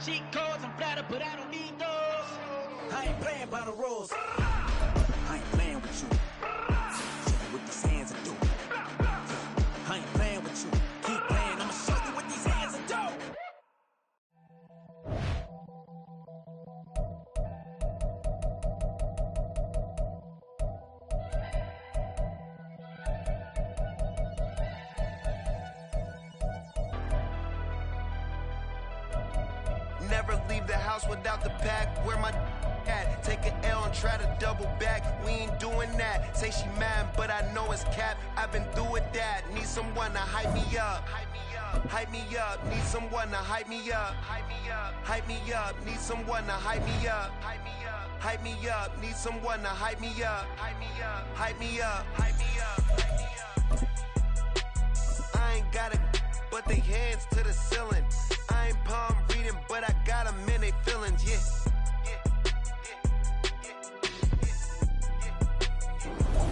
Cheat codes, I'm flattered, but I don't need those. I ain't playing by the rules. I ain't playing with you. Show me what these hands are doing. I ain't playing with you. Keep playing, I'ma show you what these hands are doing. Never leave the house without the pack. Where my at? Take an L and try to double back. We ain't doing that. Say she mad, but I know it's cap. I've been through with that. Need someone to hype me up. Hype me up. Need someone to hype me up. Hype me up. Hype me up. Need someone to hype me up. Hype me up. Hype me up. Need someone to hype me up. Hype me up. Hype me up. Hype me up. Hype me up. I ain't got it, but they hands to the ceiling. I ain't palm reading, but I got them in they feelings, yeah.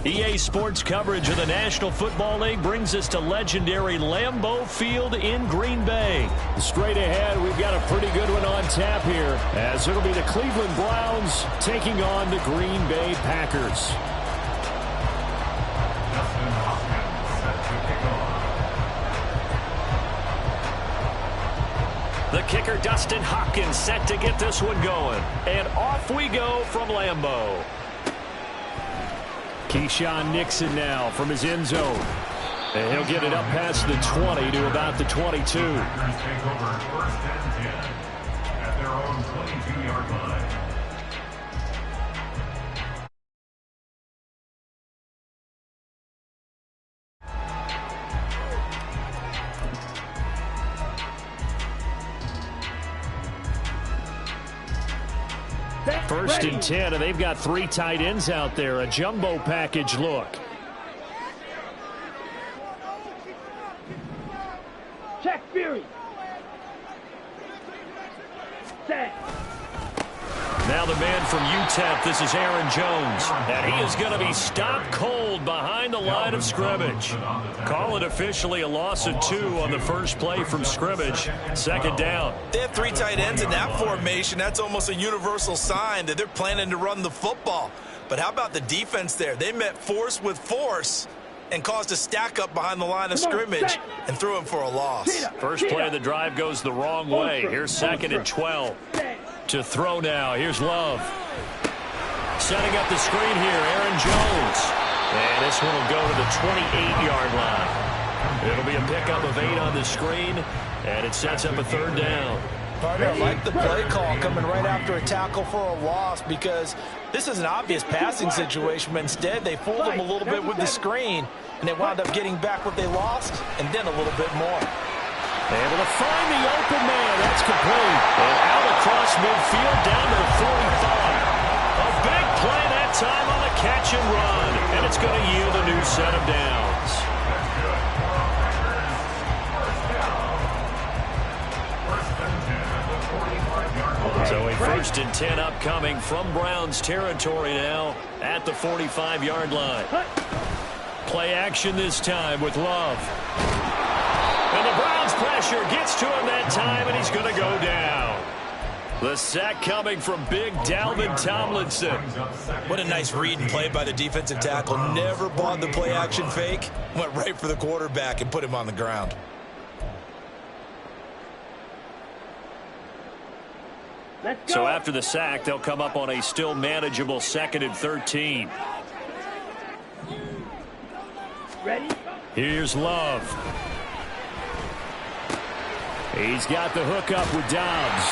EA Sports coverage of the National Football League brings us to legendary Lambeau Field in Green Bay. Straight ahead, we've got a pretty good one on tap here, as it'll be the Cleveland Browns taking on the Green Bay Packers. The kicker, Dustin Hopkins, set to get this one going. And off we go from Lambeau. Keyshawn Nixon now from his end zone. And he'll get it up past the 20 to about the 22. Take over first and 10 at their own 22-yard line. First and 10, and they've got three tight ends out there. A jumbo package look. Check Fury. Set. Now the man from UTEP, this is Aaron Jones. And he is going to be stopped cold behind the line of scrimmage. Call it officially a loss of 2 on the first play from scrimmage. Second down. They have three tight ends in that formation. That's almost a universal sign that they're planning to run the football. But how about the defense there? They met force with force and caused a stack up behind the line of scrimmage and threw him for a loss. First play of the drive goes the wrong way. Here's second and 12. To throw now. Here's Love. Setting up the screen here, Aaron Jones. And this one will go to the 28-yard line. It'll be a pickup of 8 on the screen, and it sets up a third down. Partner, I like the play call coming right after a tackle for a loss, because this is an obvious passing situation, but instead they fooled them a little bit with the screen, and they wound up getting back what they lost and then a little bit more. Able to find the open man. That's complete. And out across midfield down to the 45. A big play that time on the catch and run. And it's going to yield a new set of downs. So a first and 10 upcoming from Browns territory now at the 45-yard line. Play action this time with Love. And the Browns pressure gets to him that time, and he's going to go down. The sack coming from big Dalvin Tomlinson. What a nice read and play by the defensive tackle. Never bought the play action fake. Went right for the quarterback and put him on the ground. So after the sack, they'll come up on a still manageable 2nd and 13. Ready? Here's Love. He's got the hook up with Dobbs.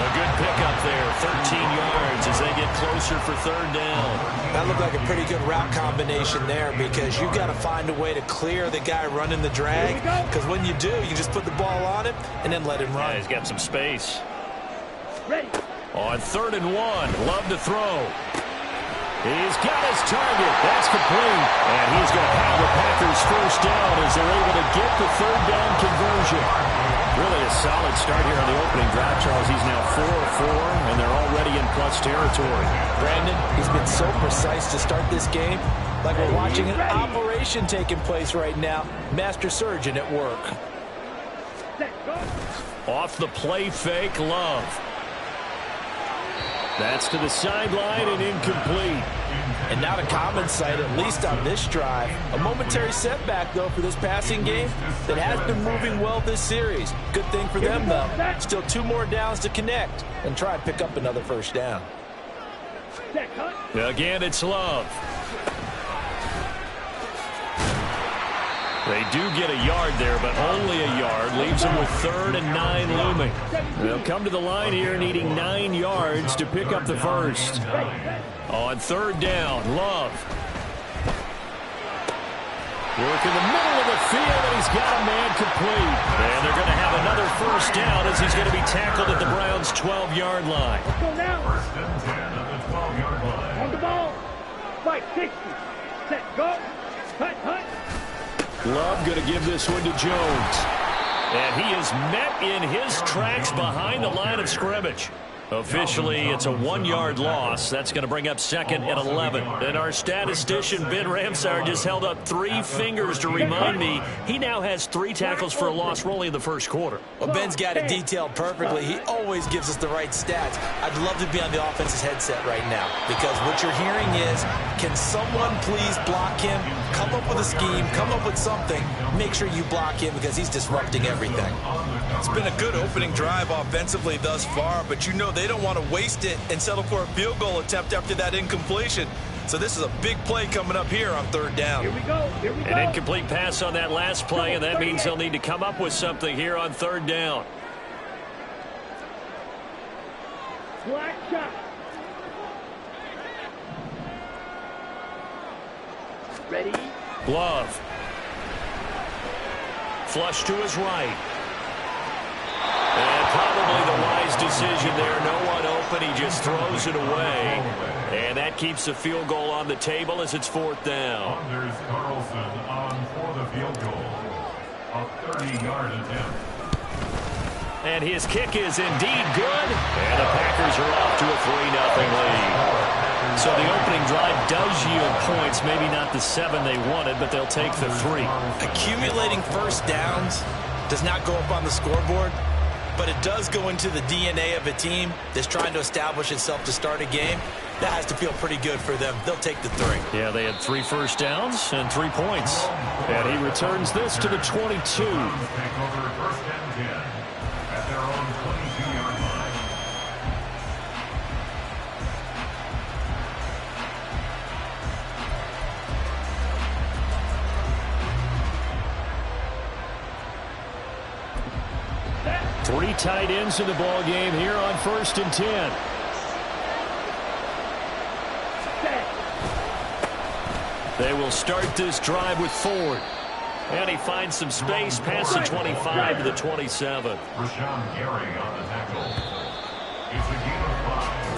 A good pickup there, 13 yards as they get closer for third down. That looked like a pretty good route combination there, because you've got to find a way to clear the guy running the drag, because when you do, you just put the ball on him and then let him run. Yeah, he's got some space. Ready. On 3rd and 1, Love to throw. He's got his target. That's complete. And he's going to have the Packers first down as they're able to get the third down conversion. Really a solid start here on the opening drive, Charles. He's now 4 of 4, and they're already in plus territory. Brandon, he's been so precise to start this game. Like we're watching an operation taking place right now. Master surgeon at work. Set, go. Off the play fake, Love. That's to the sideline and incomplete. And not a common sight, at least on this drive. A momentary setback, though, for this passing game that has been moving well this series. Good thing for them, though. Still 2 more downs to connect and try and pick up another first down. Again, it's Love. They do get a yard there, but only a yard. Leaves them with 3rd and 9 looming. They'll come to the line here needing 9 yards to pick up the first. On 3rd down, Love. Work in the middle of the field, and he's got a man complete. And they're going to have another first down as he's going to be tackled at the Browns' 12-yard line. Let's go now. 1st and 10 at the 12-yard line. On the ball. 560. Set, go. Hunt, hunt. Love going to give this one to Jones. And he is met in his tracks behind the line of scrimmage. Officially, it's a 1-yard loss. That's going to bring up 2nd and 11. And our statistician, Ben Ramsar, just held up 3 fingers to remind me he now has 3 tackles for a loss rolling in the first quarter. Well, Ben's got it detailed perfectly. He always gives us the right stats. I'd love to be on the offense's headset right now because what you're hearing is, can someone please block him? Come up with a scheme. Come up with something. Make sure you block him because he's disrupting everything. It's been a good opening drive offensively thus far, but you know they don't want to waste it and settle for a field goal attempt after that incompletion. So this is a big play coming up here on 3rd down. Here we go. Here we go. An incomplete pass on that last play, and that means they'll need to come up with something here on 3rd down. Black shot. Ready? Love. Flush to his right. And probably the wise decision there. No one open. He just throws it away. And that keeps the field goal on the table as it's 4th down. Anders Carlson on for the field goal. A 30-yard attempt. And his kick is indeed good. And the Packers are off to a 3-0 lead. So the opening drive does yield points. Maybe not the 7 they wanted, but they'll take the 3. Accumulating first downs does not go up on the scoreboard, but it does go into the DNA of a team that's trying to establish itself to start a game. That has to feel pretty good for them. They'll take the 3. Yeah, they had 3 first downs and 3 points. And he returns this to the 22. Take over 1st and 10 at their own 22-yard line. Three tight ends in the ball game here on 1st and 10. They will start this drive with Ford. And he finds some space past the 25 to the 27. Rashawn Gary on the tackle. It's a game of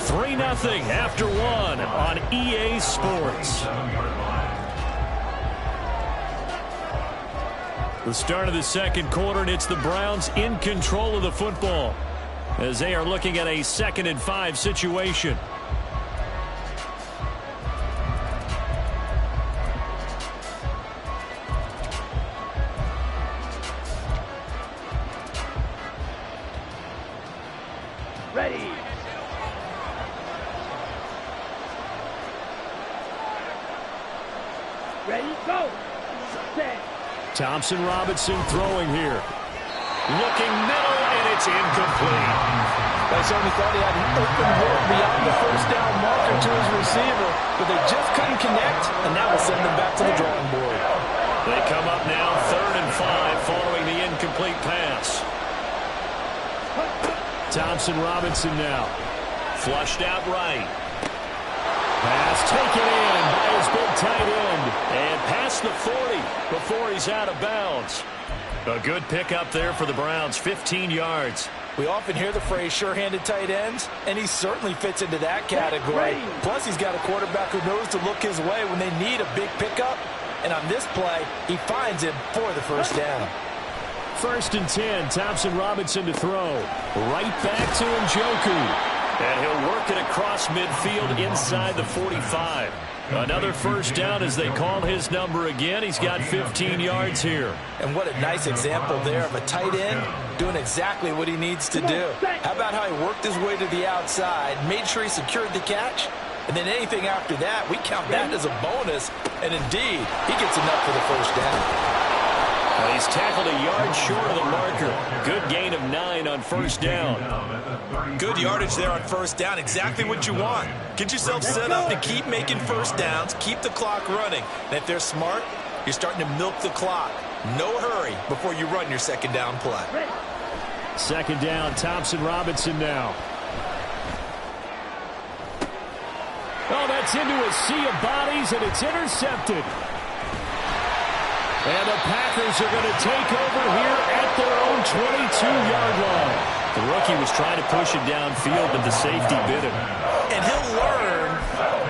5. 3-0 after 1 on EA Sports. 7-yard line. The start of the 2nd quarter, and it's the Browns in control of the football as they are looking at a 2nd and 5 situation. Ready. Ready, go. Set. Thompson Robinson throwing here. Looking middle, and it's incomplete. Only thought he had an open look beyond the first down marker to his receiver, but they just couldn't connect, and that will send them back to the drawing board. They come up now 3rd and 5 following the incomplete pass. Thompson Robinson now. Flushed out right. Pass taken in by his big tight end. And past the 40 before he's out of bounds. A good pickup there for the Browns, 15 yards. We often hear the phrase sure-handed tight ends, and he certainly fits into that category. Plus, he's got a quarterback who knows to look his way when they need a big pickup. And on this play, he finds him for the first down. 1st and 10, Thompson Robinson to throw. Right back to Njoku. And he'll work it across midfield inside the 45. Another first down as they call his number again. He's got 15 yards here. And what a nice example there of a tight end doing exactly what he needs to do. How about how he worked his way to the outside, made sure he secured the catch, and then anything after that, we count that as a bonus. And indeed, he gets enough for the first down. Well, he's tackled a yard short of the marker. Good gain of 9 on first down. Good yardage there on first down. Exactly what you want. Get yourself set up to keep making first downs, keep the clock running. And if they're smart, you're starting to milk the clock. No hurry before you run your second down play. Second down, Thompson Robinson now. Oh, that's into a sea of bodies, and it's intercepted. And the Packers are going to take over here at their own 22-yard line. The rookie was trying to push it downfield, but the safety bit him. And he'll learn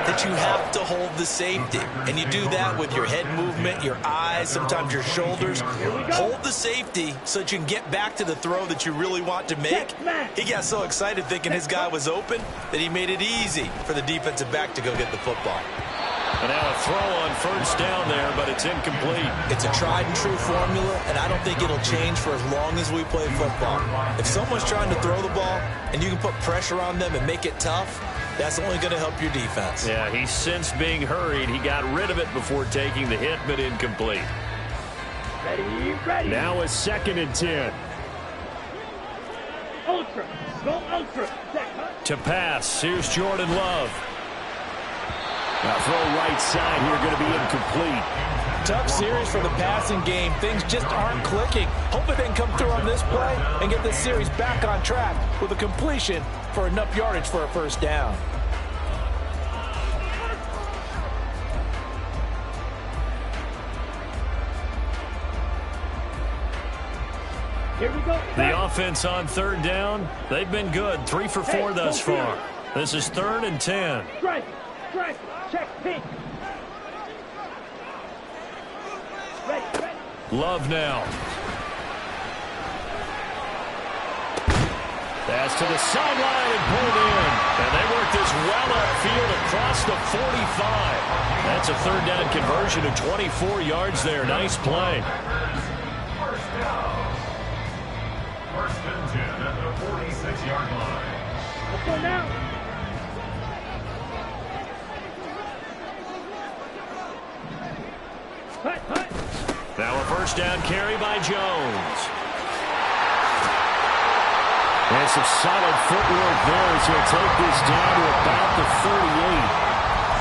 that you have to hold the safety. And you do that with your head movement, your eyes, sometimes your shoulders. Hold the safety so that you can get back to the throw that you really want to make. He got so excited thinking his guy was open that he made it easy for the defensive back to go get the football. And now a throw on first down there, but it's incomplete. It's a tried-and-true formula, and I don't think it'll change for as long as we play football. If someone's trying to throw the ball and you can put pressure on them and make it tough, that's only going to help your defense. Yeah, he sensed being hurried. He got rid of it before taking the hit, but incomplete. Ready. Now a 2nd and 10. Ultra. Go ultra. To pass, here's Jordan Love. Now throw right side here, going to be incomplete. Tough series for the passing game. Things just aren't clicking. Hoping they can come through on this play and get this series back on track with a completion for enough yardage for a first down. Here we go. The offense on third down, they've been good. 3 for 4 thus far. This is 3rd and 10. Strike. Check, pink. Ready. Love now. Pass to the sideline and pulled in. And they work this well upfield across the 45. That's a 3rd down conversion of 24 yards there. Nice play. First down. 1st and 10 at the 46-yard line. Let's go now. Hut. Now a first down carry by Jones. And some solid footwork there as he'll take this down to about the 38.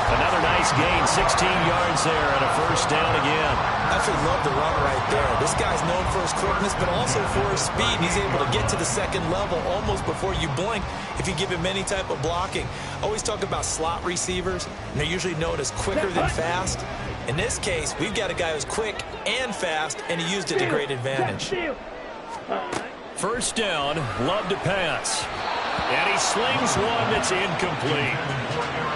Another nice gain, 16 yards there, and a first down again. Absolutely love the run right there. This guy's known for his quickness, but also for his speed. He's able to get to the second level almost before you blink if you give him any type of blocking. Always talk about slot receivers, and they're usually known as quicker than fast. In this case, we've got a guy who's quick and fast, and he used it to great advantage. First down, Love to pass. And he slings one that's incomplete.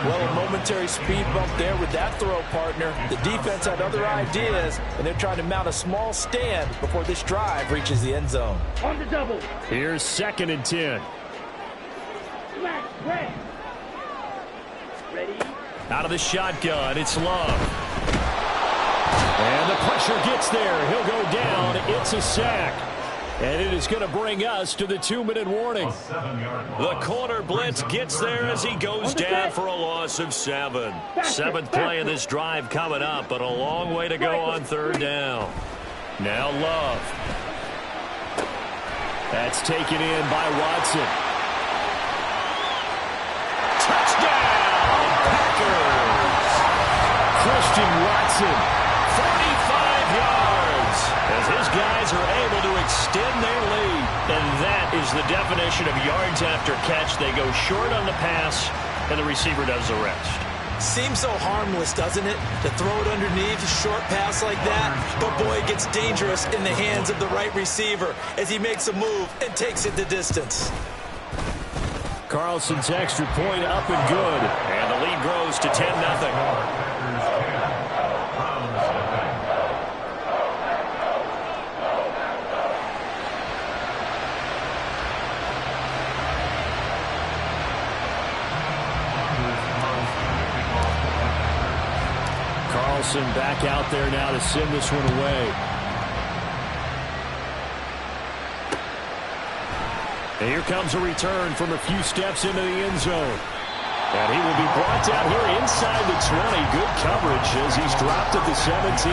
Well, a momentary speed bump there with that throw, partner. The defense had other ideas, and they're trying to mount a small stand before this drive reaches the end zone. On the double. Here's 2nd and 10. Ready. Out of the shotgun, it's Love. And the pressure gets there. He'll go down. It's a sack. And it is going to bring us to the 2-minute warning. The corner blitz gets there as he goes down for a loss of 7. 7th play of this drive coming up, but a long way to go on 3rd down. Now Love. That's taken in by Watson. Touchdown, Packers! Christian Watson. 45 yards as his guys are able to extend their lead. And that is the definition of yards after catch. They go short on the pass, and the receiver does the rest. Seems so harmless, doesn't it? To throw it underneath, a short pass like that. But, boy, it gets dangerous in the hands of the right receiver as he makes a move and takes it the distance. Carlson's extra point up and good. And the lead grows to 10-0. Wilson back out there now to send this one away. And here comes a return from a few steps into the end zone. And he will be brought down here inside the 20. Good coverage as he's dropped at the 17.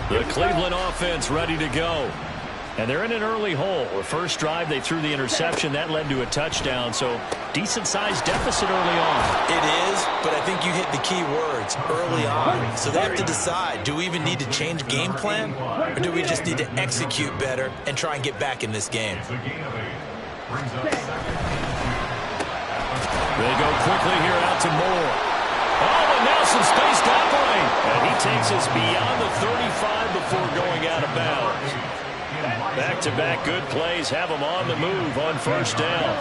The Cleveland offense ready to go. And they're in an early hole. The first drive, they threw the interception. That led to a touchdown. So decent-sized deficit early on. It is, but I think you hit the key words, early on. So they have to decide, do we even need to change game plan? Or do we just need to execute better and try and get back in this game? They go quickly here out to Moore. Oh, and now some space to operate. And he takes us beyond the 35 before going out of bounds. Back-to-back good plays have him on the move on first down.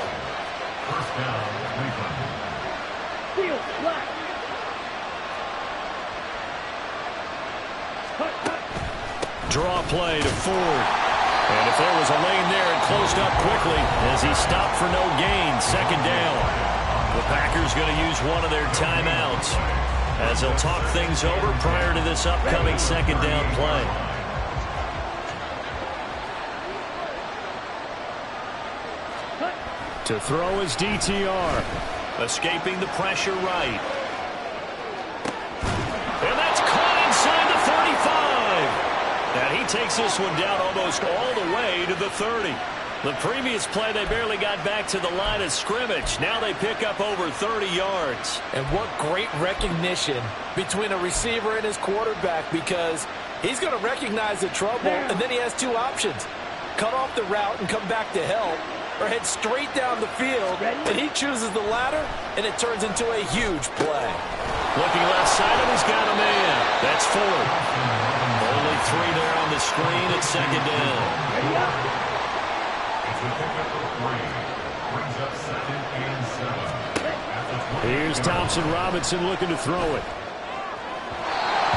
Draw play to Ford. And if there was a lane there, it closed up quickly as he stopped for no gain. Second down. The Packers going to use one of their timeouts as they'll talk things over prior to this upcoming second down play. To throw his DTR. Escaping the pressure right. And that's caught inside the 35. And he takes this one down almost all the way to the 30. The previous play, they barely got back to the line of scrimmage. Now they pick up over 30 yards. And what great recognition between a receiver and his quarterback, because he's going to recognize the trouble, and then he has two options. Cut off the route and come back to help, or head straight down the field, and he chooses the latter, and it turns into a huge play. Looking left side, and he's got a man. That's Ford. Only 3 there on the screen at second down. Here's Thompson Robinson looking to throw it.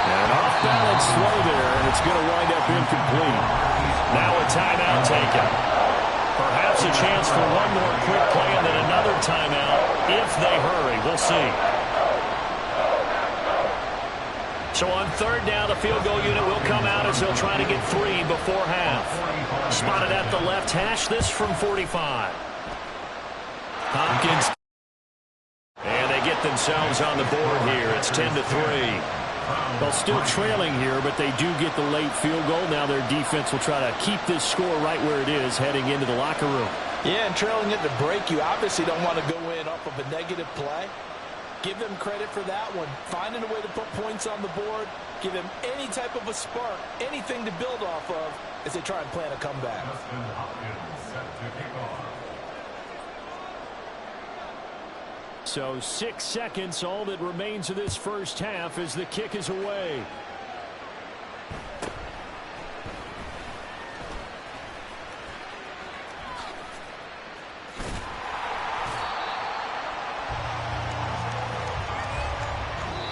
And off-balance throw there, and it's going to wind up incomplete. Now a timeout taken. Perhaps a chance for one more quick play and then another timeout if they hurry. We'll see. So on third down, the field goal unit will come out as they'll try to get 3 before half. Spotted at the left hash, this from 45. Hopkins. And they get themselves on the board here. It's 10-3. Well, still trailing here, but they do get the late field goal. Now their defense will try to keep this score right where it is heading into the locker room. Yeah, and trailing at the break, you obviously don't want to go in off of a negative play. Give them credit for that one. Finding a way to put points on the board. Give them any type of a spark, anything to build off of as they try and plan a comeback. So 6 seconds, all that remains of this first half as the kick is away.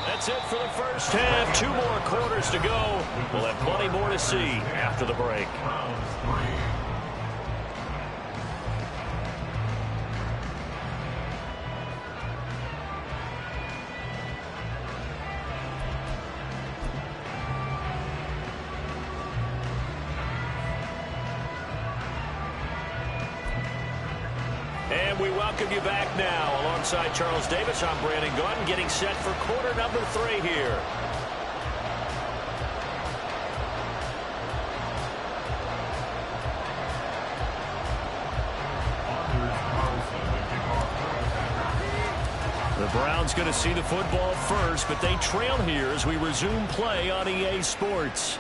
That's it for the first half. 2 more quarters to go. We'll have plenty more to see after the break. And we welcome you back now. Alongside Charles Davis, I'm Brandon Gunn, getting set for quarter number 3 here. The Browns going to see the football first, but they trail here as we resume play on EA Sports.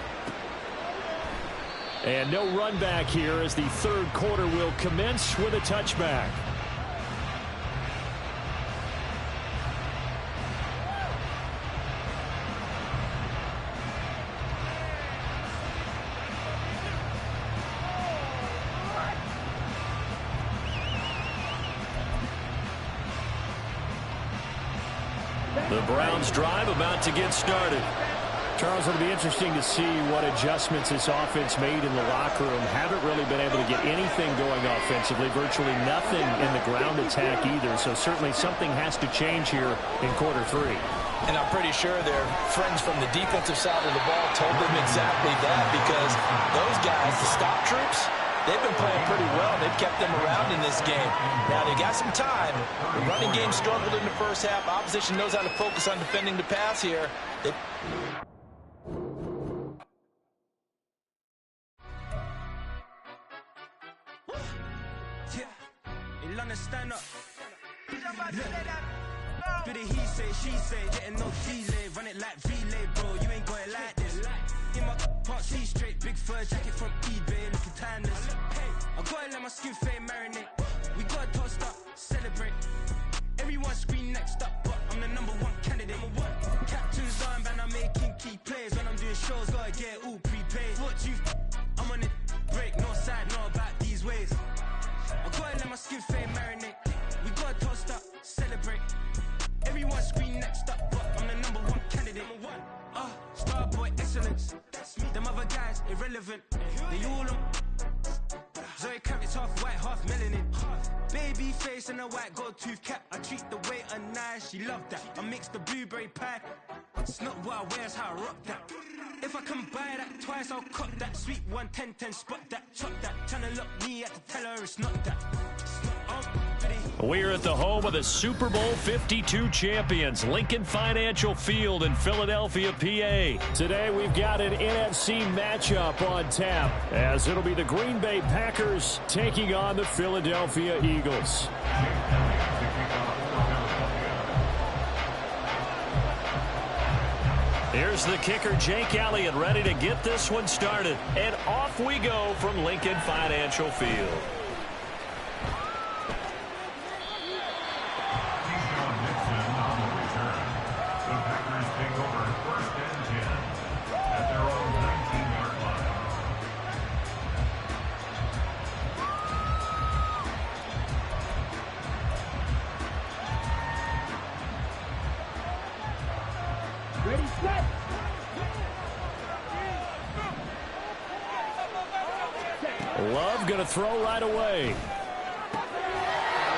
And no run back here as the third quarter will commence with a touchback. The Browns drive about to get started. Charles, it'll be interesting to see what adjustments this offense made in the locker room. Haven't really been able to get anything going offensively, virtually nothing in the ground attack either. So certainly something has to change here in quarter 3. And I'm pretty sure their friends from the defensive side of the ball told them exactly that, because those guys, the stop troops, they've been playing pretty well. They've kept them around in this game. Now, they got some time. The running game struggled in the first half. Opposition knows how to focus on defending the pass here. Stand up. Do the he say, she say, getting no delay, run it like relay, bro. You ain't got it like this. In my can't see straight, big fur jacket from eBay, looking timeless. I gotta let my skin fade marinate. We gotta toast up, celebrate. Everyone scream next up, but I'm the #1 candidate. Captain's armband, I'm making key plays. When I'm doing shows, gotta get it all prepaid. What you? I'm on it, break, no side, no about these ways. I gotta let my skin fade marinate. We gotta toast up, celebrate. Everyone scream next up, but I'm the #1 candidate. Starboy excellence. That's me. Them other guys irrelevant. They all on. Zoe Kravitz half white, half melanin. Baby face and a white gold tooth cap. I treat the waiter nice, she love that. I mix the blueberry pie. It's not what I wear, it's how I rock that. If I can buy that twice, I'll cut that. Sweet 110, spot that, chop that. Tryna look me at the teller, it's not that. We're at the home of the Super Bowl 52 champions, Lincoln Financial Field in Philadelphia, PA. Today we've got an NFC matchup on tap, as it'll be the Green Bay Packers taking on the Philadelphia Eagles. Here's the kicker, Jake Elliott, ready to get this one started. And off we go from Lincoln Financial Field. Love going to throw right away. He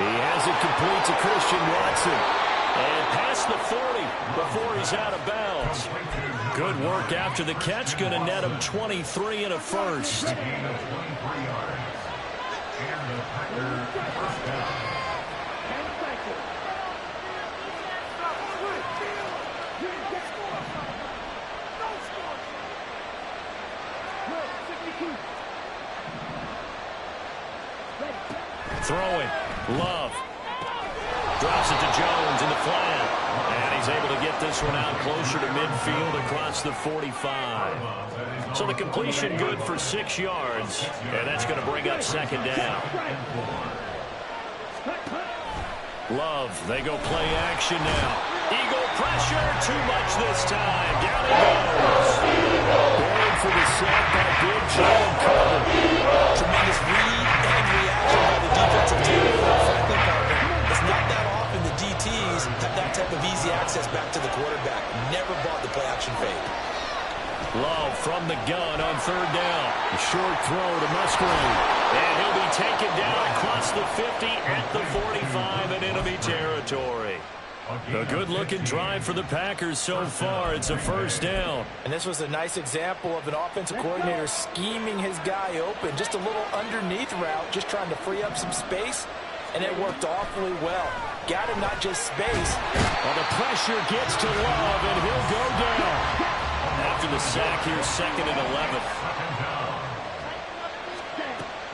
has it complete to Christian Watson. And past the 40 before he's out of bounds. Good work after the catch. Going to net him 23 and a first. Throwing. Love. Drops it to Jones in the flat. And he's able to get this one out closer to midfield across the 45. So the completion good for 6 yards. And that's going to bring up second down. Love. They go play action now. Eagle pressure. Too much this time. Down he goes. Buried for the sack by Big Jalen Carter. Tremendous read and reaction by the defensive team. Frankly, partner, it's not that often the DTs have that type of easy access back to the quarterback. Never bought the play action fade. Love from the gun on third down. A short throw to Musgrave. And he'll be taken down across the 50 at the 45 in enemy territory. A good-looking drive for the Packers so far. It's a first down. And this was a nice example of an offensive coordinator scheming his guy open. Just a little underneath route, just trying to free up some space, and it worked awfully well. Got him not just space. Well, the pressure gets to Love, and he'll go down. After the sack here, 2nd and 11.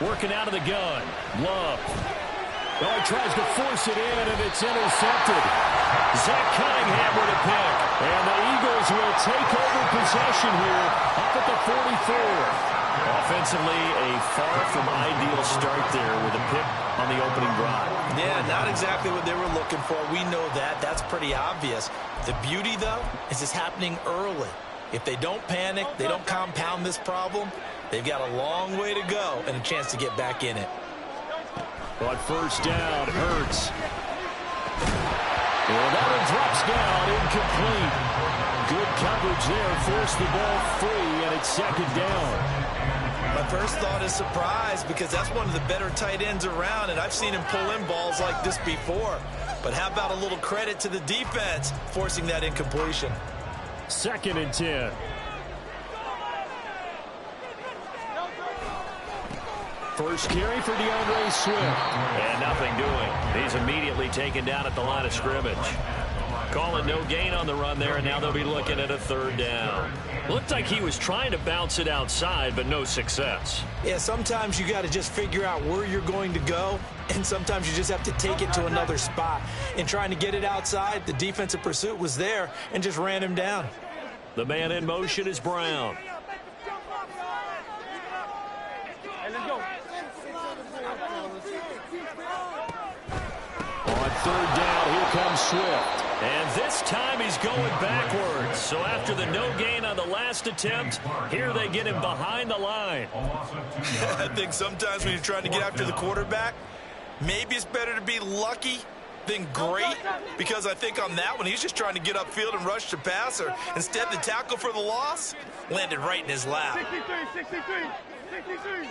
Working out of the gun. Love. Oh, he tries to force it in, and it's intercepted. Zach Cunningham with a pick. And the Eagles will take over possession here up at the 44. Offensively, a far from ideal start there with a pick on the opening drive. Yeah, not exactly what they were looking for. We know that. That's pretty obvious. The beauty, though, is it's happening early. If they don't panic, they don't compound this problem, they've got a long way to go and a chance to get back in it. On first down, Hurts. Well, that one drops down, incomplete. Good coverage coverage there forced the ball free, and it's second down. My first thought is surprise, because that's one of the better tight ends around, and I've seen him pull in balls like this before. But how about a little credit to the defense forcing that incompletion? Second and 10. First carry for DeAndre Swift. And nothing doing. He's immediately taken down at the line of scrimmage. Calling no gain on the run there, and now they'll be looking at a third down. Looked like he was trying to bounce it outside, but no success. Yeah, sometimes you got to just figure out where you're going to go, and sometimes you just have to take it to another spot. In trying to get it outside, the defensive pursuit was there and just ran him down. The man in motion is Brown. On third down, here comes Swift. And this time he's going backwards. So after the no gain on the last attempt, here they get him behind the line. I think sometimes when you're trying to get after the quarterback, maybe it's better to be lucky than great, because I think on that one, he's just trying to get upfield and rush the passer. Instead, the tackle for the loss landed right in his lap. 63.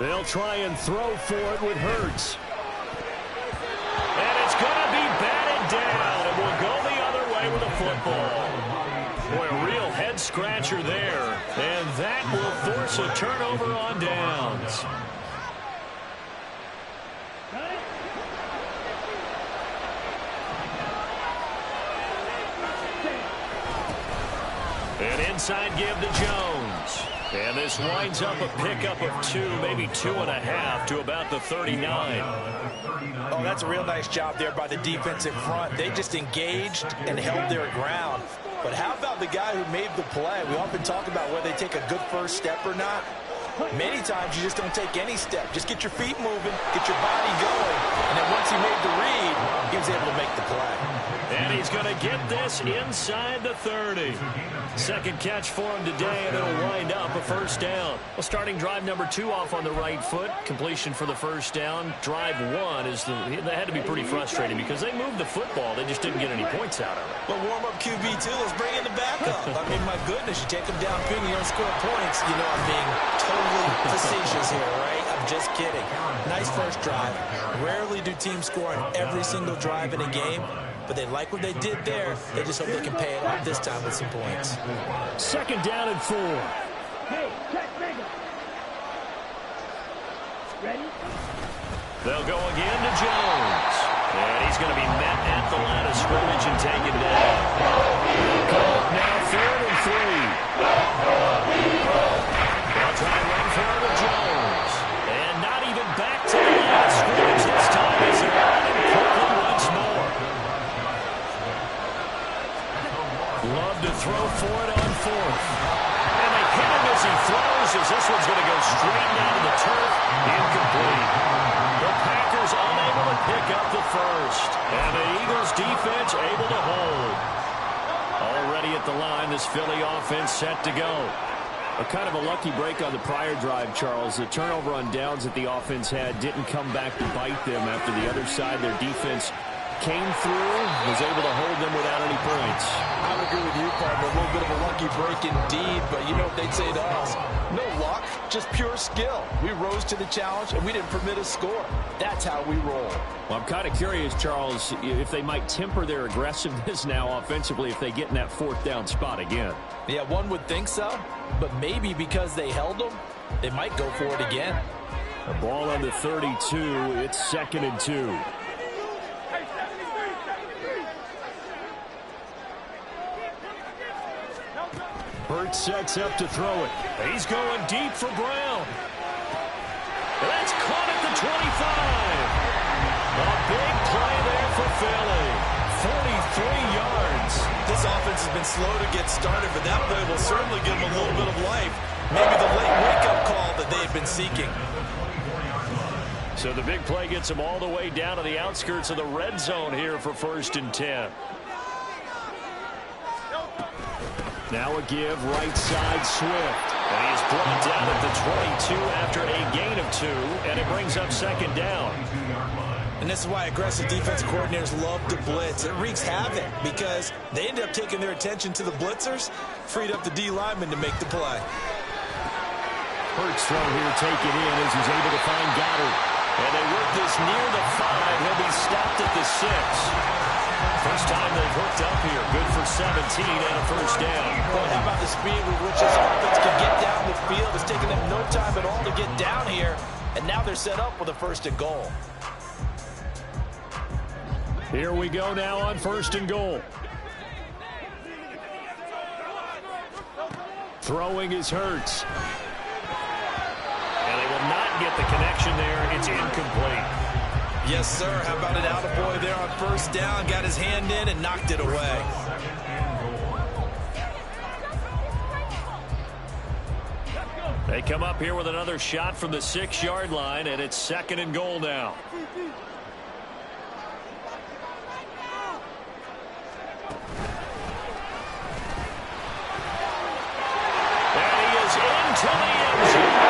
They'll try and throw for it with Hurts. And it's going to be batted down, and will go the other way with a football. Boy, a real head-scratcher there, and that will force a turnover on downs. An inside give to Jones. And this winds up a pickup of 2, maybe 2.5 to about the 39. Oh, that's a real nice job there by the defense in front. They just engaged and held their ground. But how about the guy who made the play? We often talk about whether they take a good first step or not. Many times you just don't take any step. Just get your feet moving, get your body going, and then once he made the read, he was able to make the play. And he's going to get this inside the 30. Second catch for him today, and it'll wind up a first down. Well, starting drive number 2 off on the right foot. Completion for the first down. Drive 1 is they had to be pretty frustrating because they moved the football. They just didn't get any points out of it. But warm-up QB2, let's bring in the backup. I mean, my goodness, you take them down, you don't score points. You know I'm being totally facetious here, right? I'm just kidding. Nice first drive. Rarely do teams score on every single drive in a game, but they like what they did there. They just hope they can pay it off this time with some points. Second down and 4. Hey, check bigger. Ready? They'll go again to Jones. And he's going to be met at the line of scrimmage and taken down. Now 3rd and 3. They'll try and run for it with Jones. And not even back to the line of scrimmage this time as they're on in Brooklyn once more. Love to throw for it on 4th. And they hit him as he throws, as this one's going to go straight down to the turf. Incomplete. The Packers unable to pick up the first. And the Eagles defense able to hold. Already at the line, this Philly offense set to go. A kind of a lucky break on the prior drive, Charles. The turnover on downs that the offense had didn't come back to bite them after the other side. Their defense came through, was able to hold them without any points. I would agree with you, partner. A little bit of a lucky break indeed, but you know what they'd say to us? No luck, just pure skill. We rose to the challenge, and we didn't permit a score. That's how we roll. Well, I'm kind of curious, Charles, if they might temper their aggressiveness now offensively if they get in that 4th down spot again. Yeah, one would think so, but maybe because they held them, they might go for it again. The ball on the 32, it's 2nd and 2. Hurts sets up to throw it. He's going deep for Brown. That's caught at the 25. A big play there for Philly. 43 yards. This offense has been slow to get started, but that play will certainly give them a little bit of life. Maybe the late wake-up call that they've been seeking. So the big play gets them all the way down to the outskirts of the red zone here for 1st and 10. Now a give, right side, Swift. And he's brought down at the 22 after a gain of 2, and it brings up 2nd down. And this is why aggressive defensive coordinators love to blitz. It wreaks havoc because they end up taking their attention to the blitzers, freed up the D lineman to make the play. Hurts throw here taken in as he's able to find Goddard. And they work this near the 5. He'll be stopped at the 6. First time they've hooked up here. Good for 17 and a first down. Boy, how about the speed with which this offense can get down the field? It's taken them no time at all to get down here. And now they're set up with a 1st and goal. Here we go now on 1st and goal. Throwing is Hurts. And they will not get the connection there. It's incomplete. Yes, sir. How about an attaboy there on 1st down? Got his hand in and knocked it away. They come up here with another shot from the 6-yard line, and it's 2nd and goal now. And he is into the end zone.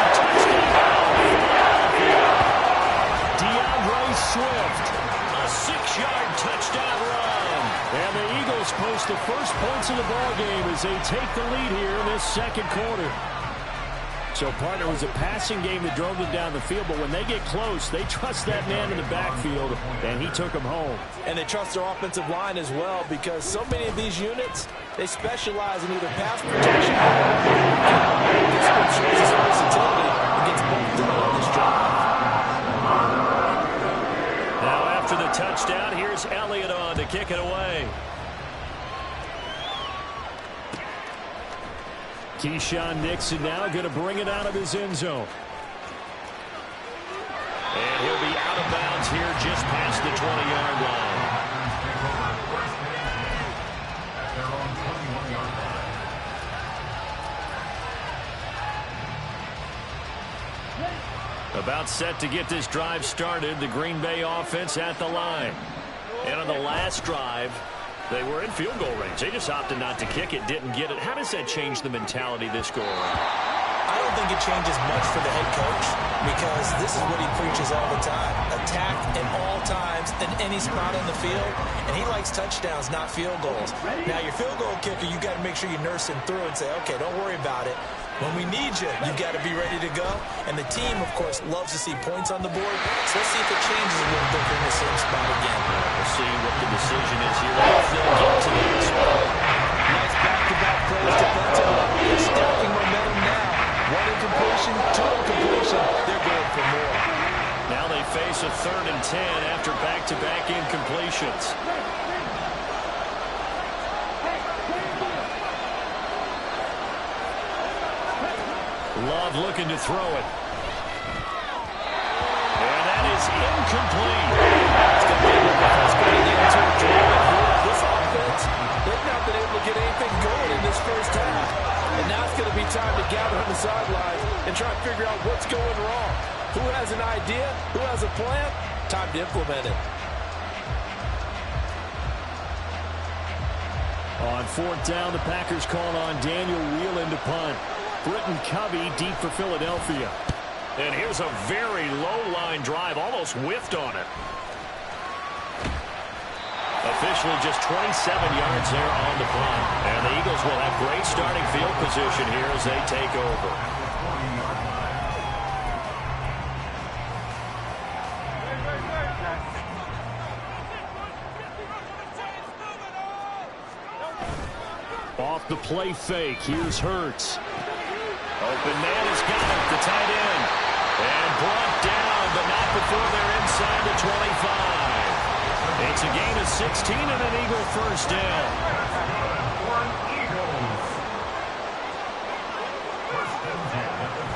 Swift, a 6-yard touchdown run. And the Eagles post the first points of the ball game as they take the lead here in this 2nd quarter. So, partner, it was a passing game that drove them down the field, but when they get close, they trust that man in the backfield, and he took them home. And they trust their offensive line as well because so many of these units, they specialize in either pass protection or this one shows his versatility and gets both done on this drive. After the touchdown, here's Elliott on to kick it away. Keyshawn Nixon now going to bring it out of his end zone. And he'll be out of bounds here just past the 20-yard line. About set to get this drive started, the Green Bay offense at the line. And on the last drive, they were in field goal range. They just opted not to kick it, didn't get it. How does that change the mentality this go around? I don't think it changes much for the head coach because this is what he preaches all the time. Attack at all times in any spot on the field, and he likes touchdowns, not field goals. Now, your field goal kicker, you got to make sure you nurse him through and say, okay, don't worry about it. When we need you, you've got to be ready to go. And the team, of course, loves to see points on the board. So let's see if it changes a little bit in the same spot again. We'll see what the decision is here. If they'll get to the spot. Nice back-to-back plays defensively. They're stacking momentum now. 1 incompletion, 2 incompletion. They're going for more. Now they face a 3rd and 10 after back-to-back incompletions. Love looking to throw it. And that is incomplete. It's going to be a getting into a drive here. This offense, they've not been able to get anything going in this first half. And now it's going to be time to gather on the sidelines and try to figure out what's going wrong. Who has an idea? Who has a plan? Time to implement it. On 4th down, the Packers call on Daniel Whelan to punt. Britton Covey deep for Philadelphia. And here's a very low-line drive, almost whiffed on it. Officially just 27 yards there on the punt. And the Eagles will have great starting field position here as they take over. Off the play fake, here's Hurts. Open man has got it, the tight end. And brought down, but not before they're inside the 25. It's a gain of 16 and an Eagle first down.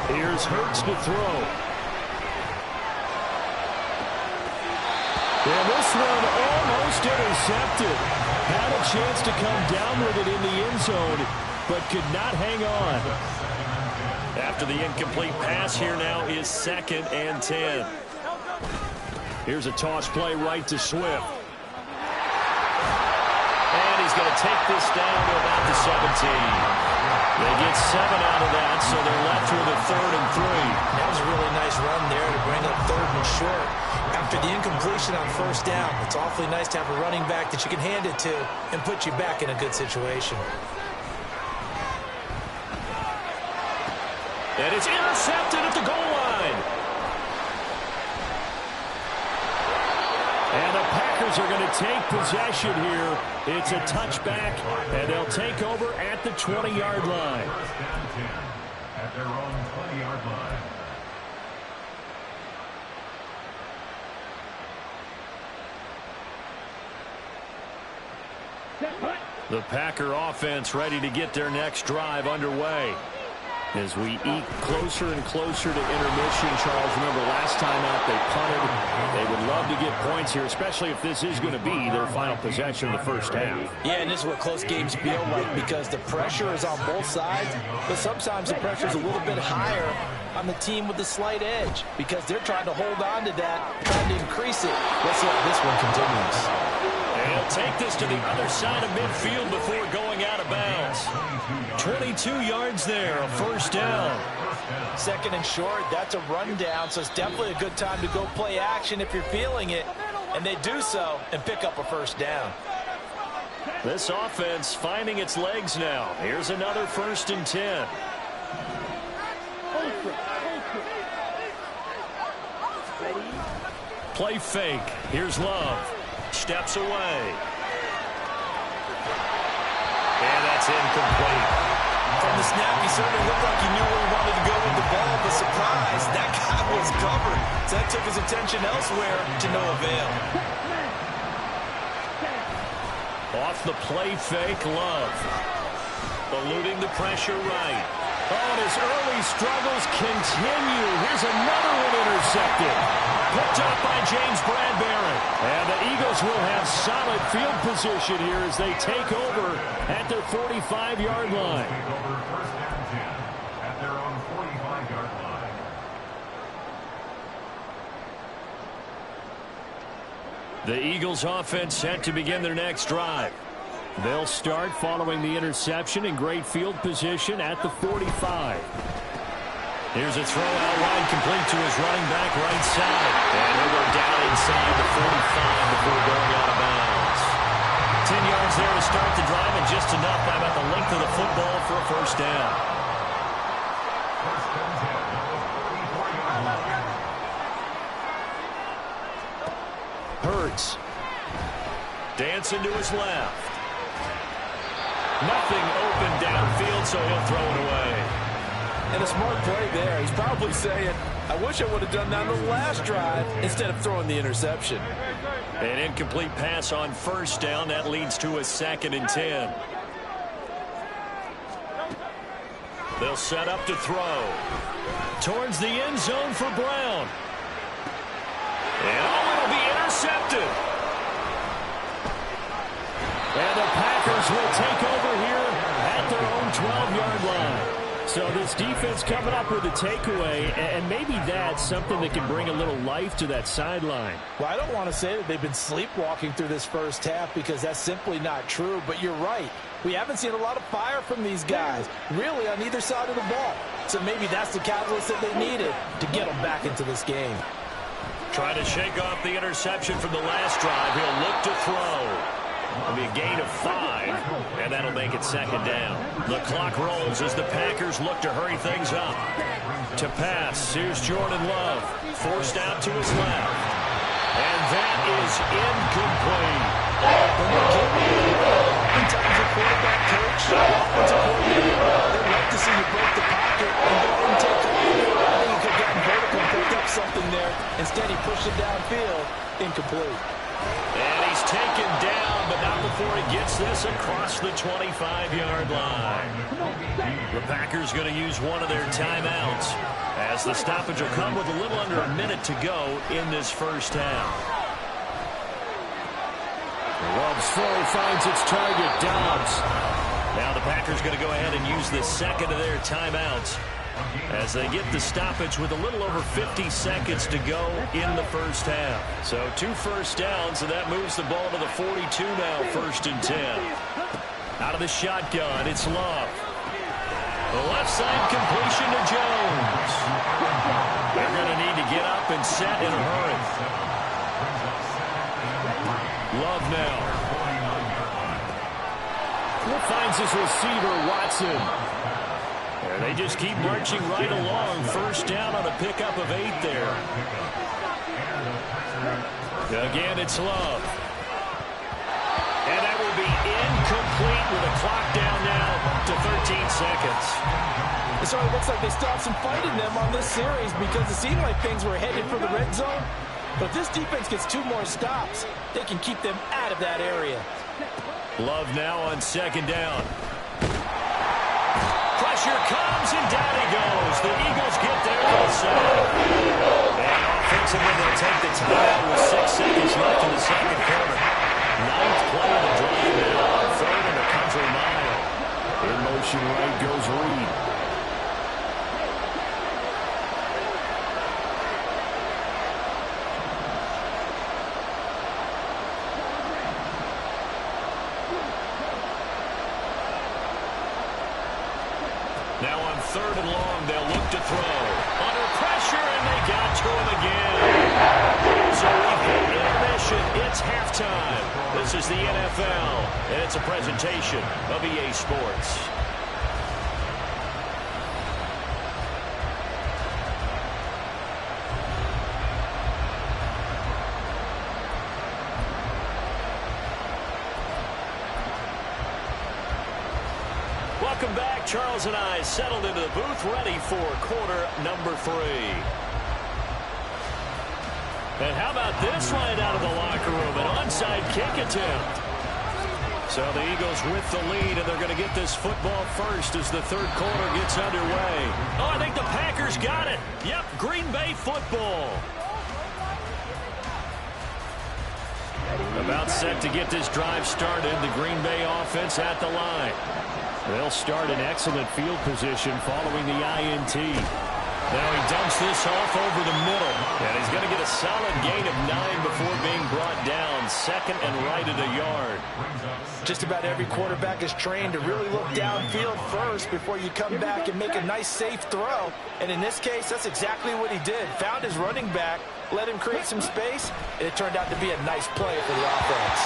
Here's Hurts to throw. And this one almost intercepted. Had a chance to come down with it in the end zone, but could not hang on. After the incomplete pass, here now is 2nd and 10. Here's a toss play right to Swift. And he's going to take this down to about the 17. They get 7 out of that, so they're left with a 3rd and 3. That was a really nice run there to bring up 3rd and short. After the incompletion on 1st down, it's awfully nice to have a running back that you can hand it to and put you back in a good situation. And it's intercepted at the goal line. And the Packers are going to take possession here. It's a touchback, and they'll take over at the 20-yard line. At their own 20-yard line. The Packer offense ready to get their next drive underway. As we eke closer and closer to intermission, Charles, remember last time out they punted. They would love to get points here, especially if this is going to be their final possession of the first half. Yeah, and this is what close games feel like because the pressure is on both sides, but sometimes the pressure is a little bit higher on the team with the slight edge because they're trying to hold on to that, trying to increase it. Let's see how this one continues. And he'll take this to the other side of midfield before going out of bounds. 22 yards there, a 1st down. 2nd and short, that's a rundown, so it's definitely a good time to go play action if you're feeling it. And they do so and pick up a 1st down. This offense finding its legs now. Here's another 1st and 10. Play fake. Here's Love. Steps away. And that's incomplete. From the snap, he certainly looked like he knew where he wanted to go with the ball, but surprise, that guy was covered. So that took his attention elsewhere to no avail. Off the play fake, Love. Eluding the pressure right. Oh, and his early struggles continue. Here's another one intercepted. Picked up by James Bradbury. And the Eagles will have solid field position here as they take over at their 45-yard line. Take over 1st and 10 at their own 45-yard line. The Eagles offense set to begin their next drive. They'll start following the interception in great field position at the 45. Here's a throw out wide complete to his running back right side. And he'll go down inside the 45 before going out of bounds. 10 yards there to start the drive and just enough by about the length of the football for a 1st down. 1st and 10 at the 44-yard line. Hurts. Dancing to his left. Nothing open downfield, so he'll throw it away. And a smart play there. He's probably saying, I wish I would have done that on the last drive instead of throwing the interception. An incomplete pass on 1st down. That leads to a 2nd and 10. They'll set up to throw. Towards the end zone for Brown. And it'll be intercepted. And the Packers will take over here at their own 12-yard line. So this defense coming up with a takeaway, and maybe that's something that can bring a little life to that sideline. Well, I don't want to say that they've been sleepwalking through this 1st half because that's simply not true, but you're right. We haven't seen a lot of fire from these guys, really on either side of the ball. So maybe that's the catalyst that they needed to get them back into this game. Trying to shake off the interception from the last drive. He'll look to throw. It'll be a gain of 5, and that'll make it 2nd down. The clock rolls as the Packers look to hurry things up. To pass, here's Jordan Love. Forced out to his left. And that is incomplete. When you're getting sometimes a quarterback coach, offensive coordinator, they'd love to see you break the pocket and go and take off. I think he could have gotten vertical and picked up something there. Instead, he pushed it downfield. Incomplete. And he's taken down, but not before he gets this across the 25-yard line. The Packers going to use one of their timeouts as the stoppage will come with a little under a minute to go in this 1st half. Love's throw finds its target, Dobbs. Now the Packers going to go ahead and use the 2nd of their timeouts as they get the stoppage with a little over 50 seconds to go in the 1st half. So 2 1st downs, and that moves the ball to the 42 now, 1st and 10. Out of the shotgun, it's Love. The left side completion to Jones. They're going to need to get up and set in a hurry. Love now. Finds his receiver, Watson. And they just keep marching right along. First down on a pickup of 8 there. Again, it's Love. And that will be incomplete with a clock down now to 13 seconds. So it looks like they still have some fight in them on this series because it seemed like things were headed for the red zone. But if this defense gets 2 more stops, they can keep them out of that area. Love now on second down. Pressure comes, and down he goes. The Eagles get there for the sack. And offensively, they'll take the timeout with 6 seconds left in the second quarter. 9th play of the drive now on 3rd and a country mile. In motion right goes Reed. Now on 3rd and long, they'll look to throw. Under pressure, and they got to him again. So we've hit intermission. It's halftime. This is the NFL, and it's a presentation of EA Sports. Welcome back. Charles and I settled into the booth, ready for quarter number 3. And how about this right out of the locker room? An onside kick attempt. So the Eagles with the lead, and they're going to get this football first as the 3rd quarter gets underway. Oh, I think the Packers got it. Yep, Green Bay football. About set to get this drive started. The Green Bay offense at the line. They'll start in excellent field position following the INT. Now he dumps this off over the middle. And he's going to get a solid gain of 9 before being brought down. 2nd and right at a yard. Just about every quarterback is trained to really look downfield first before you come back and make a nice, safe throw. And in this case, that's exactly what he did. Found his running back, let him create some space, and it turned out to be a nice play for the offense.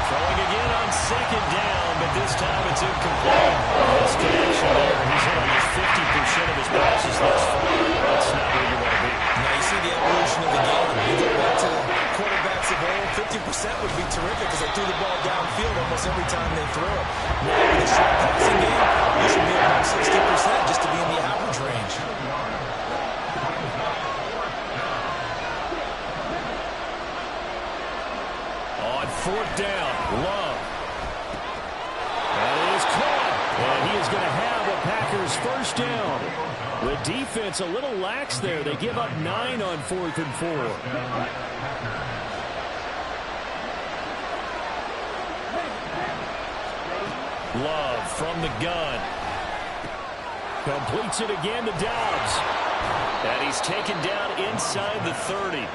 Throwing again on 2nd down, but this time it's incomplete. This connection there, he's hit almost 50% of his passes thus far. That's not where you want to be. Now you see the evolution of the game. You go back to quarterbacks of old, 50% would be terrific because they threw the ball downfield almost every time they threw it. Now with a short passing game, you should be about 60% just to be in the average range. On 4th down, Love. That is caught, and he is going to have a Packers first down. The defense a little lax there. They give up 9 on 4th and 4. Love from the gun. Completes it again to Dobbs. And he's taken down inside the 30.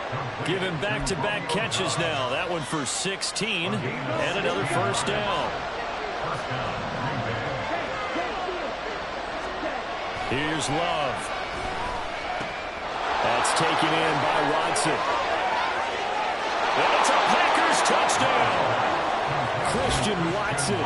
Give him back-to-back catches now. That one for 16 and another first down. Here's Love. That's taken in by Watson. And it's a Packers touchdown. Christian Watson,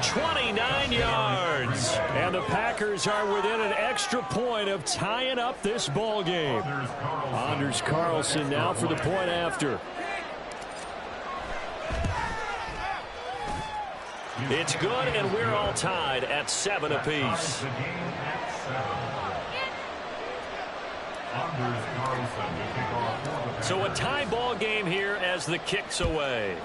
29 yards. And the Packers are within an extra point of tying up this ball game. Anders Carlson now for the point after. It's good, and we're all tied at 7 apiece. So a tie ball game here as the kick's away.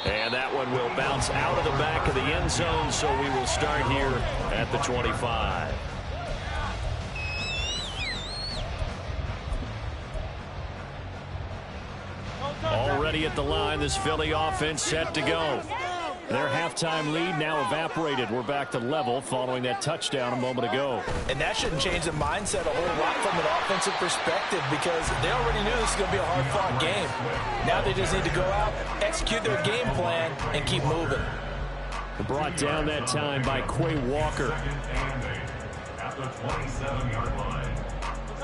And that one will bounce out of the back of the end zone, so we will start here at the 25. Already at the line, this Philly offense set to go. Their halftime lead now evaporated. We're back to level following that touchdown a moment ago. And that shouldn't change the mindset a whole lot from an offensive perspective because they already knew this was going to be a hard-fought game. Now they just need to go out, execute their game plan, and keep moving. Brought down that time by Quay Walker. At the 27-yard line.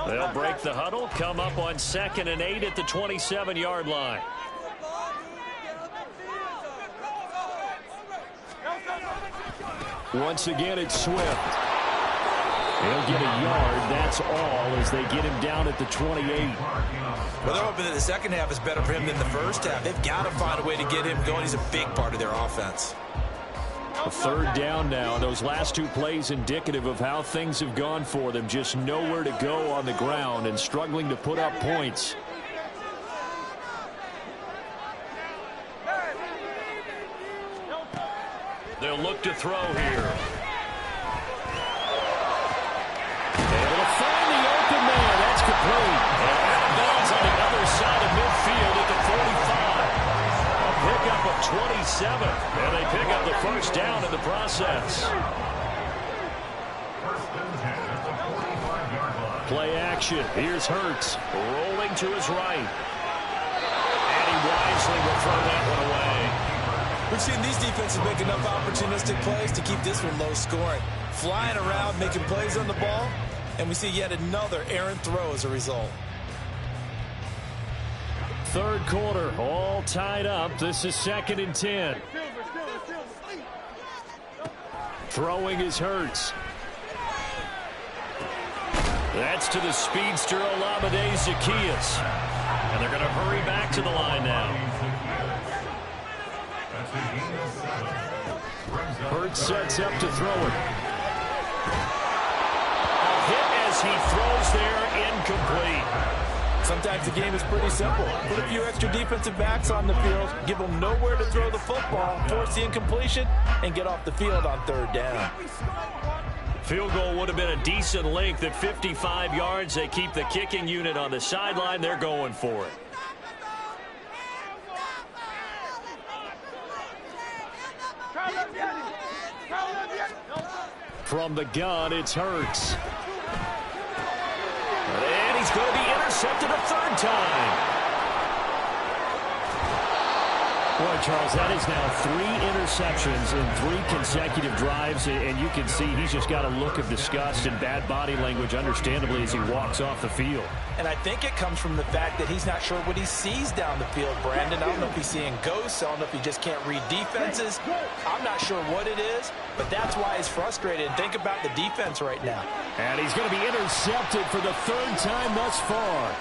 They'll break the huddle, come up on 2nd and 8 at the 27-yard line. Once again, it's Swift. He'll get a yard, that's all, as they get him down at the 28. Well, they're hoping that the second half is better for him than the first half. They've got to find a way to get him going. He's a big part of their offense. A 3rd down now. Those last 2 plays indicative of how things have gone for them. Just nowhere to go on the ground and struggling to put up points. They'll look to throw here. Able to find the open man. That's complete. And out of bounds on the other side of midfield at the 45. A pickup of 27. And they pick up the first down in the process. Play action. Here's Hurts. Rolling to his right. And he wisely will throw that one away. We've seen these defenses make enough opportunistic plays to keep this one low scoring. Flying around, making plays on the ball, and we see yet another errant throw as a result. 3rd quarter, all tied up. This is 2nd and 10. Throwing is Hurts. That's to the speedster Olamide Zaccheaus. And they're going to hurry back to the line now. Hurts sets up to throw it. A hit as he throws there, incomplete. Sometimes the game is pretty simple. Put a few extra defensive backs on the field, give them nowhere to throw the football, force the incompletion, and get off the field on 3rd down. Field goal would have been a decent length at 55 yards. They keep the kicking unit on the sideline. They're going for it. From the gun, it's Hurts. And he's going to be intercepted a 3rd time. Boy, Charles, that is now 3 interceptions in 3 consecutive drives, and you can see he's just got a look of disgust and bad body language, understandably, as he walks off the field. And I think it comes from the fact that he's not sure what he sees down the field, Brandon. I don't know if he's seeing ghosts. I don't know if he just can't read defenses. I'm not sure what it is, but that's why he's frustrated. And think about the defense right now. And he's going to be intercepted for the 3rd time thus far.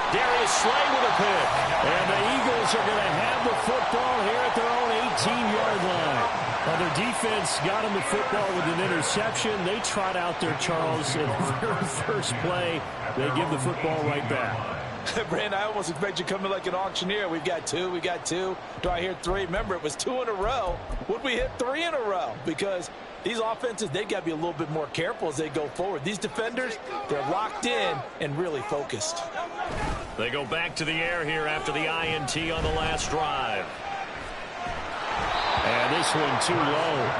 Darius Slay with a pick. And the Eagles are going to have the football here at their own 18-yard line. Well, their defense got him the football with an interception. They trot out there, Charles, in the very first play. They give the football right back. Brandon, I almost expect you to come in like an auctioneer. We've got 2, we got 2. Do I hear 3? Remember, it was 2 in a row. Would we hit 3 in a row? Because these offenses, they've got to be a little bit more careful as they go forward. These defenders, they're locked in and really focused. They go back to the air here after the INT on the last drive. And this one too low.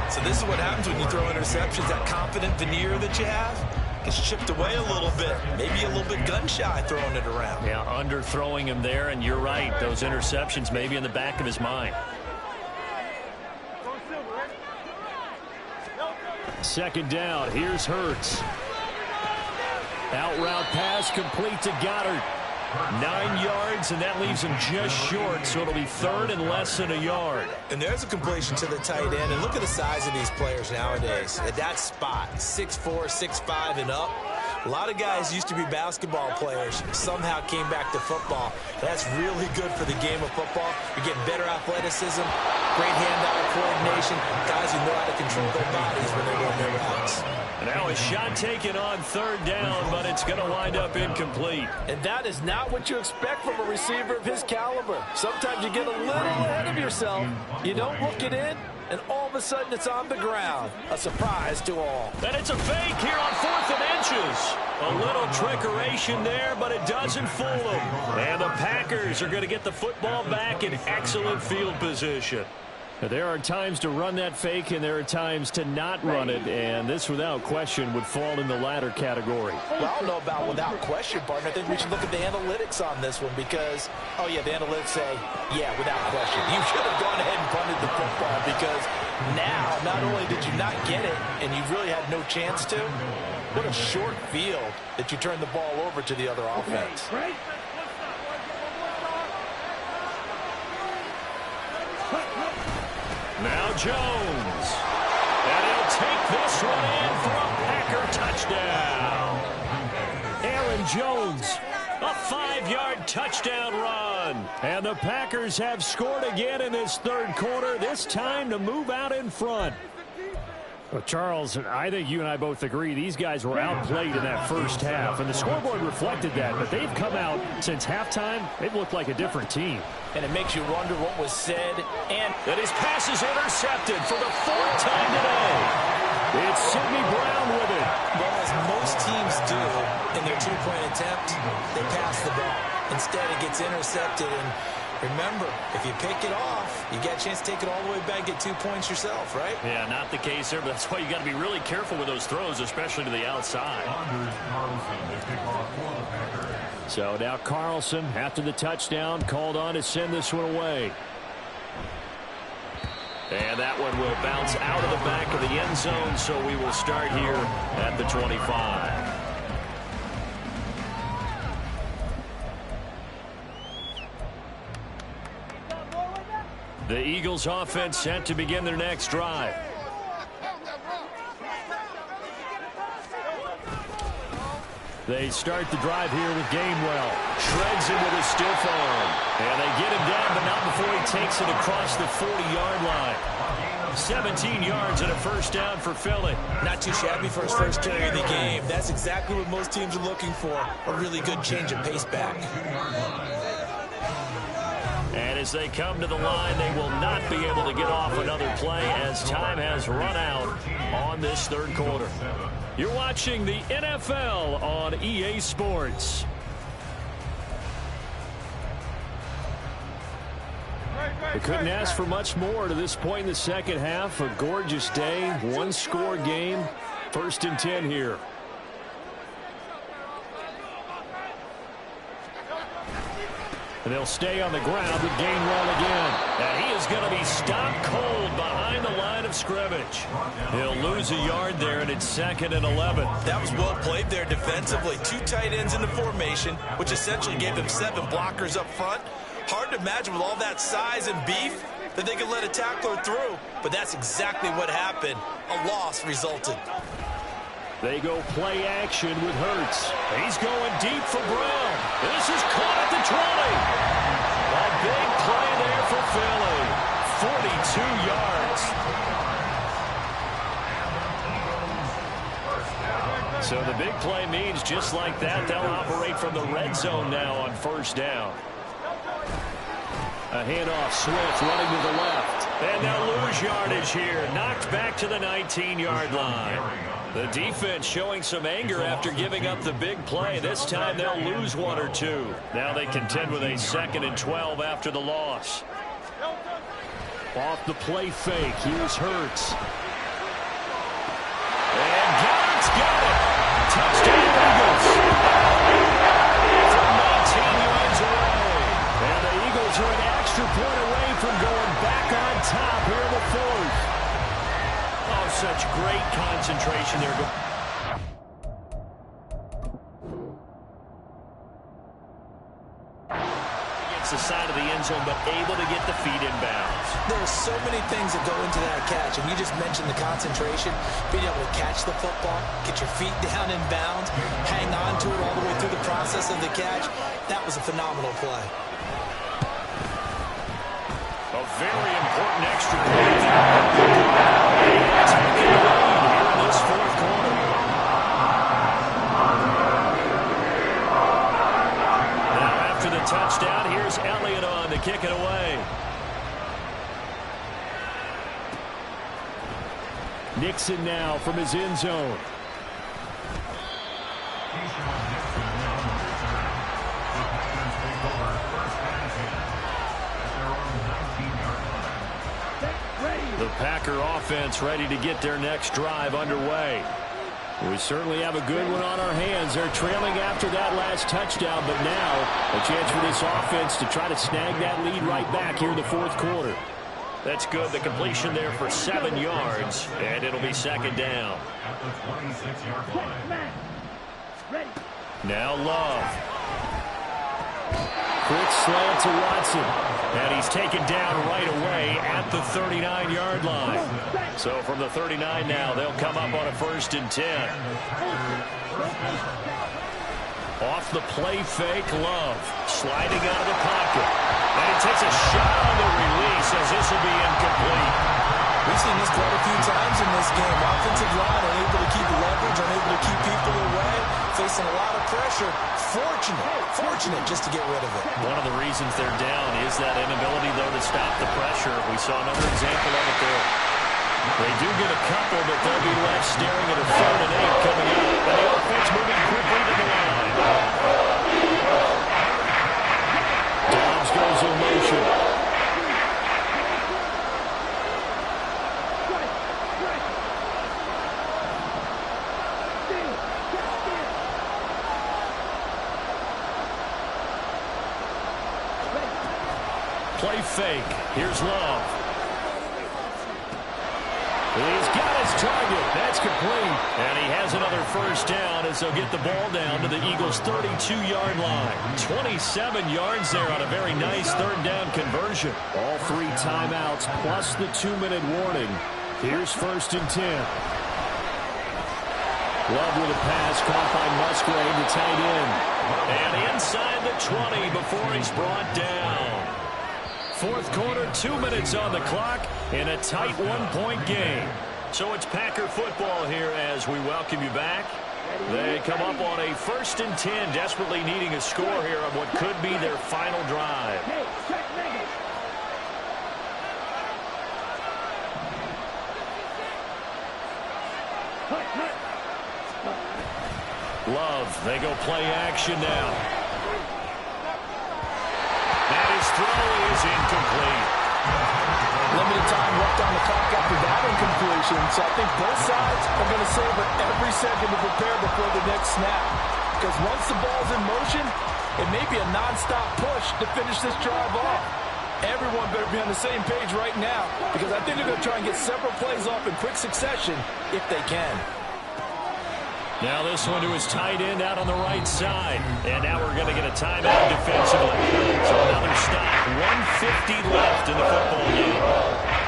So this is what happens when you throw interceptions. That confident veneer that you have gets chipped away a little bit. Maybe a little bit gun-shy throwing it around. Yeah, underthrowing him there, and you're right. Those interceptions maybe in the back of his mind. 2nd down. Here's Hurts. Out route pass complete to Goddard. 9 yards, and that leaves him just short, so it'll be 3rd and less than a yard. And there's a completion to the tight end. And look at the size of these players nowadays. At that spot, 6'4", 6'5", and up. A lot of guys used to be basketball players, somehow came back to football. That's really good for the game of football. You're getting better athleticism, great hand-eye coordination, guys who know how to control their bodies when they run their routes. And now a shot taken on 3rd down, but it's going to wind up incomplete. And that is not what you expect from a receiver of his caliber. Sometimes you get a little ahead of yourself. You don't look it in, and all of a sudden it's on the ground. A surprise to all. And it's a fake here on 4th and inches. A little trickeration there, but it doesn't fool them. And the Packers are going to get the football back in excellent field position. There are times to run that fake, and there are times to not run it, and this, without question, would fall in the latter category. Well, I don't know about without question, partner. I think we should look at the analytics on this one because, oh, yeah, the analytics say, yeah, without question. You should have gone ahead and punted the football because Now, not only did you not get it, and you really had no chance to, what a short field that you turned the ball over to the other offense. Now Jones. And he'll take this one in for a Packer touchdown. Aaron Jones, a 5-yard touchdown run. And the Packers have scored again in this third quarter, this time to move out in front. Well, Charles, I think you and I both agree these guys were outplayed in that first half, and the scoreboard reflected that, but they've come out since halftime. They've looked like a different team. And it makes you wonder what was said. And that his pass is intercepted for the 4th time today. It's Sidney Brown with it. Well, as most teams do in their two-point attempt, they pass the ball. Instead, it gets intercepted, and remember, if you pick it off, you get a chance to take it all the way back, get 2 points yourself, right? Yeah, not the case there, but that's why you got to be really careful with those throws, especially to the outside. So now Carlson, after the touchdown, called on to send this one away. And that one will bounce out of the back of the end zone, so we will start here at the 25. The Eagles offense set to begin their next drive. They start the drive here with Gainwell. Shreds him with a stiff arm. And they get him down, but not before he takes it across the 40-yard line. 17 yards and a first down for Philly. Not too shabby for his first carry of the game. That's exactly what most teams are looking for. A really good change of pace back. And as they come to the line, they will not be able to get off another play as time has run out on this third quarter. You're watching the NFL on EA Sports. They couldn't ask for much more to this point in the second half. A gorgeous day, one-score game, 1st and 10 here. And they'll stay on the ground with Gainwell again. And he is going to be stopped cold behind the line of scrimmage. He'll lose a yard there, and it's 2nd and 11. That was well played there defensively. 2 tight ends in the formation, which essentially gave them 7 blockers up front. Hard to imagine with all that size and beef that they could let a tackler through. But that's exactly what happened. A loss resulted. They go play action with Hurts. He's going deep for Brown. This is caught at the 20. A big play there for Philly. 42 yards. So the big play means just like that, they'll operate from the red zone now on 1st down. A handoff, Swift running to the left. And they'll lose yardage here. Knocked back to the 19-yard line. The defense showing some anger after giving up the big play. This time they'll lose 1 or 2. Now they contend with a 2nd and 12 after the loss. Off the play fake. Here's Hurts. And Garrett's got it. Touchdown Eagles. From 19 yards away. And the Eagles are an extra point away from going back on top here in the 4th. Oh, such great concentration there. Against the side of the end zone, but able to get the feet in bounds. There's so many things that go into that catch, and you just mentioned the concentration, being able to catch the football, get your feet down in bounds, hang on to it all the way through the process of the catch. That was a phenomenal play. A very important extra point. Taking the lead here in this 4th quarter. Now after the touchdown, here's Elliott on to kick it away. Nixon now from his end zone. The Packer offense ready to get their next drive underway. We certainly have a good one on our hands. They're trailing after that last touchdown, but now a chance for this offense to try to snag that lead right back here in the 4th quarter. That's good. The completion there for 7 yards, and it'll be second down. At the 26-yard line. Ready. Now Love. Quick slant to Watson. And he's taken down right away at the 39-yard line. So from the 39 now, they'll come up on a 1st and 10. Off the play fake, Love. Sliding out of the pocket. And he takes a shot on the release as this will be incomplete. We've seen this quite a few times in this game. Offensive line unable to keep leverage, unable to keep people away, facing a lot of pressure. Fortunate just to get rid of it. One of the reasons they're down is that inability, though, to stop the pressure. We saw another example of it there. They do get a couple, but they'll be left staring at a 3rd and 8 coming up. And the offense moving quickly to the line. Dobbs goes in motion. Play fake. Here's Love. He's got his target. That's complete. And he has another 1st down as they'll get the ball down to the Eagles' 32-yard line. 27 yards there on a very nice 3rd down conversion. All 3 timeouts plus the 2-minute warning. Here's 1st and 10. Love with a pass caught by Musgrave, the tight end. And inside the 20 before he's brought down. 4th quarter, 2 minutes on the clock in a tight 1-point game. So it's Packer football here as we welcome you back. They come up on a 1st and 10, desperately needing a score here on what could be their final drive. Love, they go play action now. His throw is incomplete. Limited time left on the clock after that incompletion, so I think both sides are going to savor every second to prepare before the next snap. Because once the ball's in motion, it may be a non-stop push to finish this drive off. Everyone better be on the same page right now, because I think they're going to try and get several plays off in quick succession if they can. Now this one to his tight end out on the right side. And now we're going to get a timeout defensively. So another stop. 1:50 left in the football game.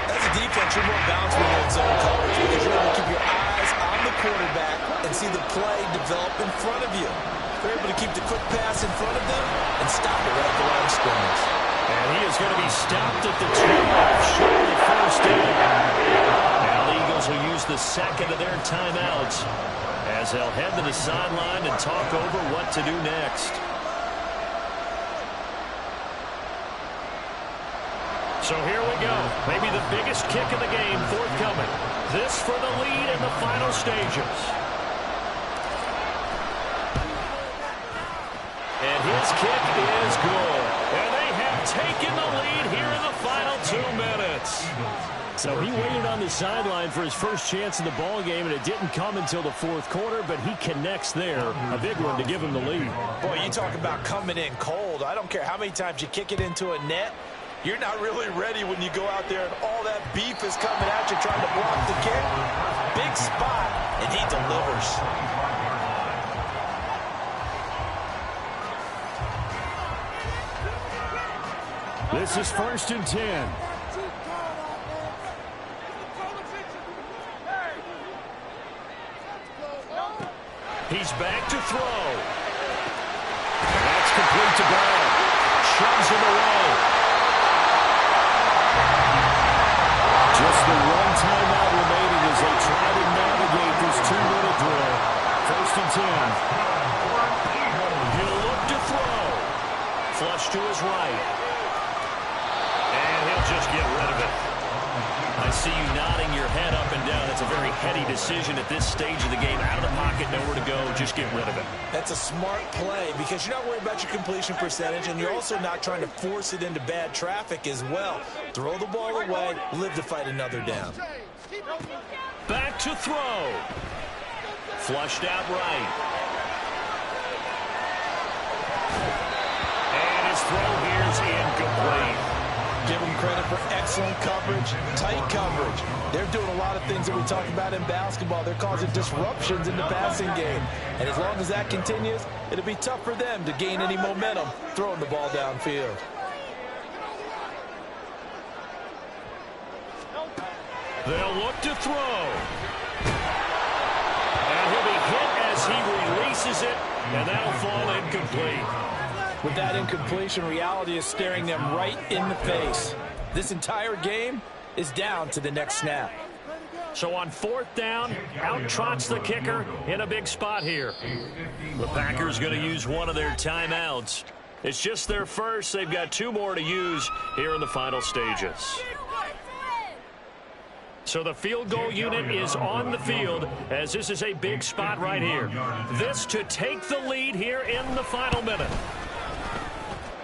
As a defense, you're more balanced when you're in zone coverage because you're able to keep your eyes on the quarterback and see the play develop in front of you. You're able to keep the quick pass in front of them and stop it right at the line of scrimmage. And he is going to be stopped at the 12, short of the 1st down. Now the Eagles will use the 2nd of their timeouts as they'll head to the sideline and talk over what to do next. So here we go. Maybe the biggest kick of the game forthcoming. This for the lead in the final stages. And his kick is good. And they have taken the lead here in the final 2 minutes. So he waited on the sideline for his first chance in the ball game, and it didn't come until the 4th quarter, but he connects there. A big one to give him the lead. Boy, you talk about coming in cold. I don't care how many times you kick it into a net. You're not really ready when you go out there and all that beef is coming at you trying to block the kick. Big spot, and he delivers. This is 1st and 10. He's back to throw. That's complete to Brown. Shoves him away. Just the 1 timeout remaining as they try to navigate this 2-minute drill. 1st and 10. He'll look to throw. Flush to his right. And he'll just get rid of it. I see you nodding your head up and down. It's a very heady decision at this stage of the game. Out of the pocket, nowhere to go. Just get rid of it. That's a smart play because you're not worried about your completion percentage, and you're also not trying to force it into bad traffic as well. Throw the ball away, live to fight another down. Back to throw. Flushed out right. And his throw here is incomplete. Give them credit for excellent coverage, tight coverage. They're doing a lot of things that we talk about in basketball. They're causing disruptions in the passing game. And as long as that continues, it'll be tough for them to gain any momentum throwing the ball downfield. They'll look to throw. And he'll be hit as he releases it, and that'll fall incomplete. With that incompletion, reality is staring them right in the face. This entire game is down to the next snap. So on 4th down, out trots the kicker in a big spot here. The Packers going to use one of their timeouts. It's just their first. They've got 2 more to use here in the final stages. So the field goal unit is on the field as this is a big spot right here. This to take the lead here in the final minute.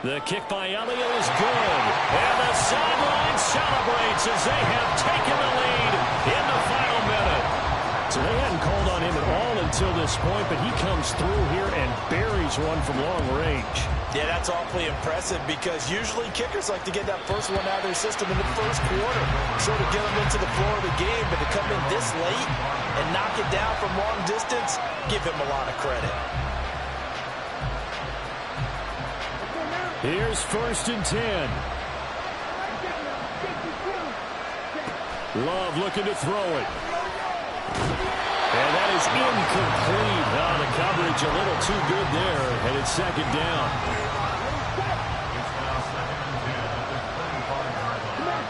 The kick by Elliott is good. And the sideline celebrates as they have taken the lead in the final minute. So they hadn't called on him at all until this point, but he comes through here and buries one from long range. Yeah, that's awfully impressive because usually kickers like to get that first one out of their system in the first quarter. Sort of get them into the flow of the game, but to come in this late and knock it down from long distance, give him a lot of credit. Here's 1st and 10. Love looking to throw it. And that is incomplete. The coverage a little too good there, and it's 2nd down. It's now 2nd and 10 at the 35-yard line.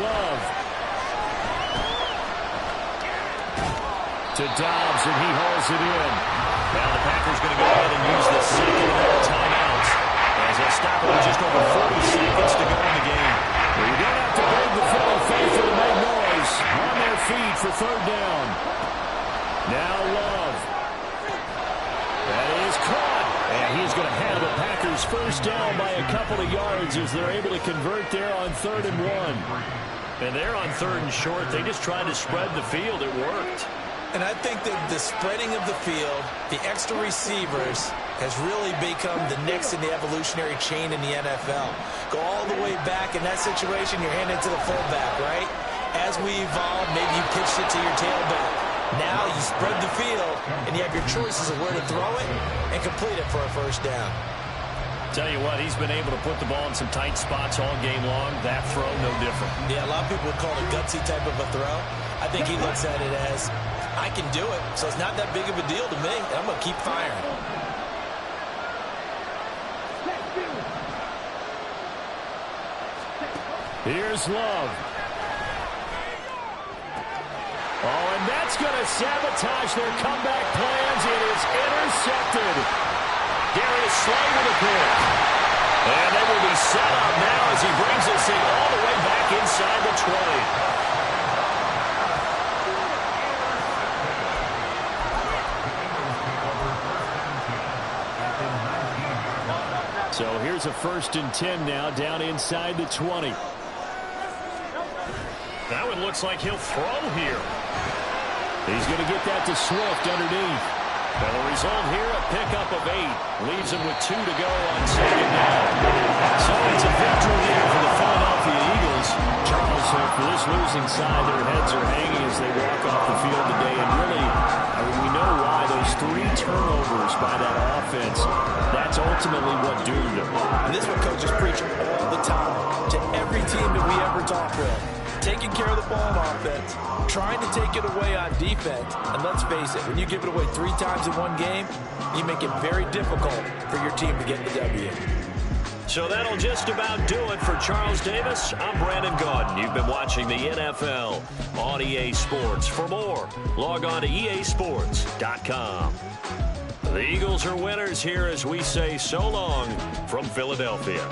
Love. To Dobbs, and he hauls it in. Now the Packers going to go ahead and use the 2nd of their timeouts as they stop it with just over 40 seconds to go in the game. Well, you don't have to beg the Philly faithful to make noise. On their feet for 3rd down. Now Love. That is caught. And he's going to have the Packers 1st down by a couple of yards as they're able to convert there on 3rd and 1. And they're on 3rd and short. They just tried to spread the field. It worked. And I think that the spreading of the field, the extra receivers, has really become the next in the evolutionary chain in the NFL. Go all the way back in that situation, you're handing it to the fullback, right? As we evolve, maybe you pitched it to your tailback. Now you spread the field, and you have your choices of where to throw it and complete it for a 1st down. Tell you what, he's been able to put the ball in some tight spots all game long. That throw, no different. Yeah, a lot of people would call it a gutsy type of a throw. I think he looks at it as, I can do it, so it's not that big of a deal to me, and I'm going to keep firing. Here's Love. Oh, and that's going to sabotage their comeback plans. It is intercepted. Darius Slay with a pick. And they will be set up now as he brings this thing all the way back inside the 20. So here's a 1st and 10 now down inside the 20. That one looks like he'll throw here. He's going to get that to Swift underneath. And the result here, a pickup of 8. Leaves him with 2 to go on 2nd down. So it's a victory here for the Philadelphia Eagles. Charles, for this losing side, their heads are hanging as they walk off the field today. And really, I mean, we know why those 3 turnovers by that offense, that's ultimately what doomed them. And this is what coaches preach all the time to every team that we ever talk with. Taking care of the ball on offense, trying to take it away on defense. And let's face it, when you give it away 3 times in one game, you make it very difficult for your team to get the W. So that'll just about do it for Charles Davis. I'm Brandon Gaudin. You've been watching the NFL on EA Sports. For more, log on to easports.com. The Eagles are winners here as we say so long from Philadelphia.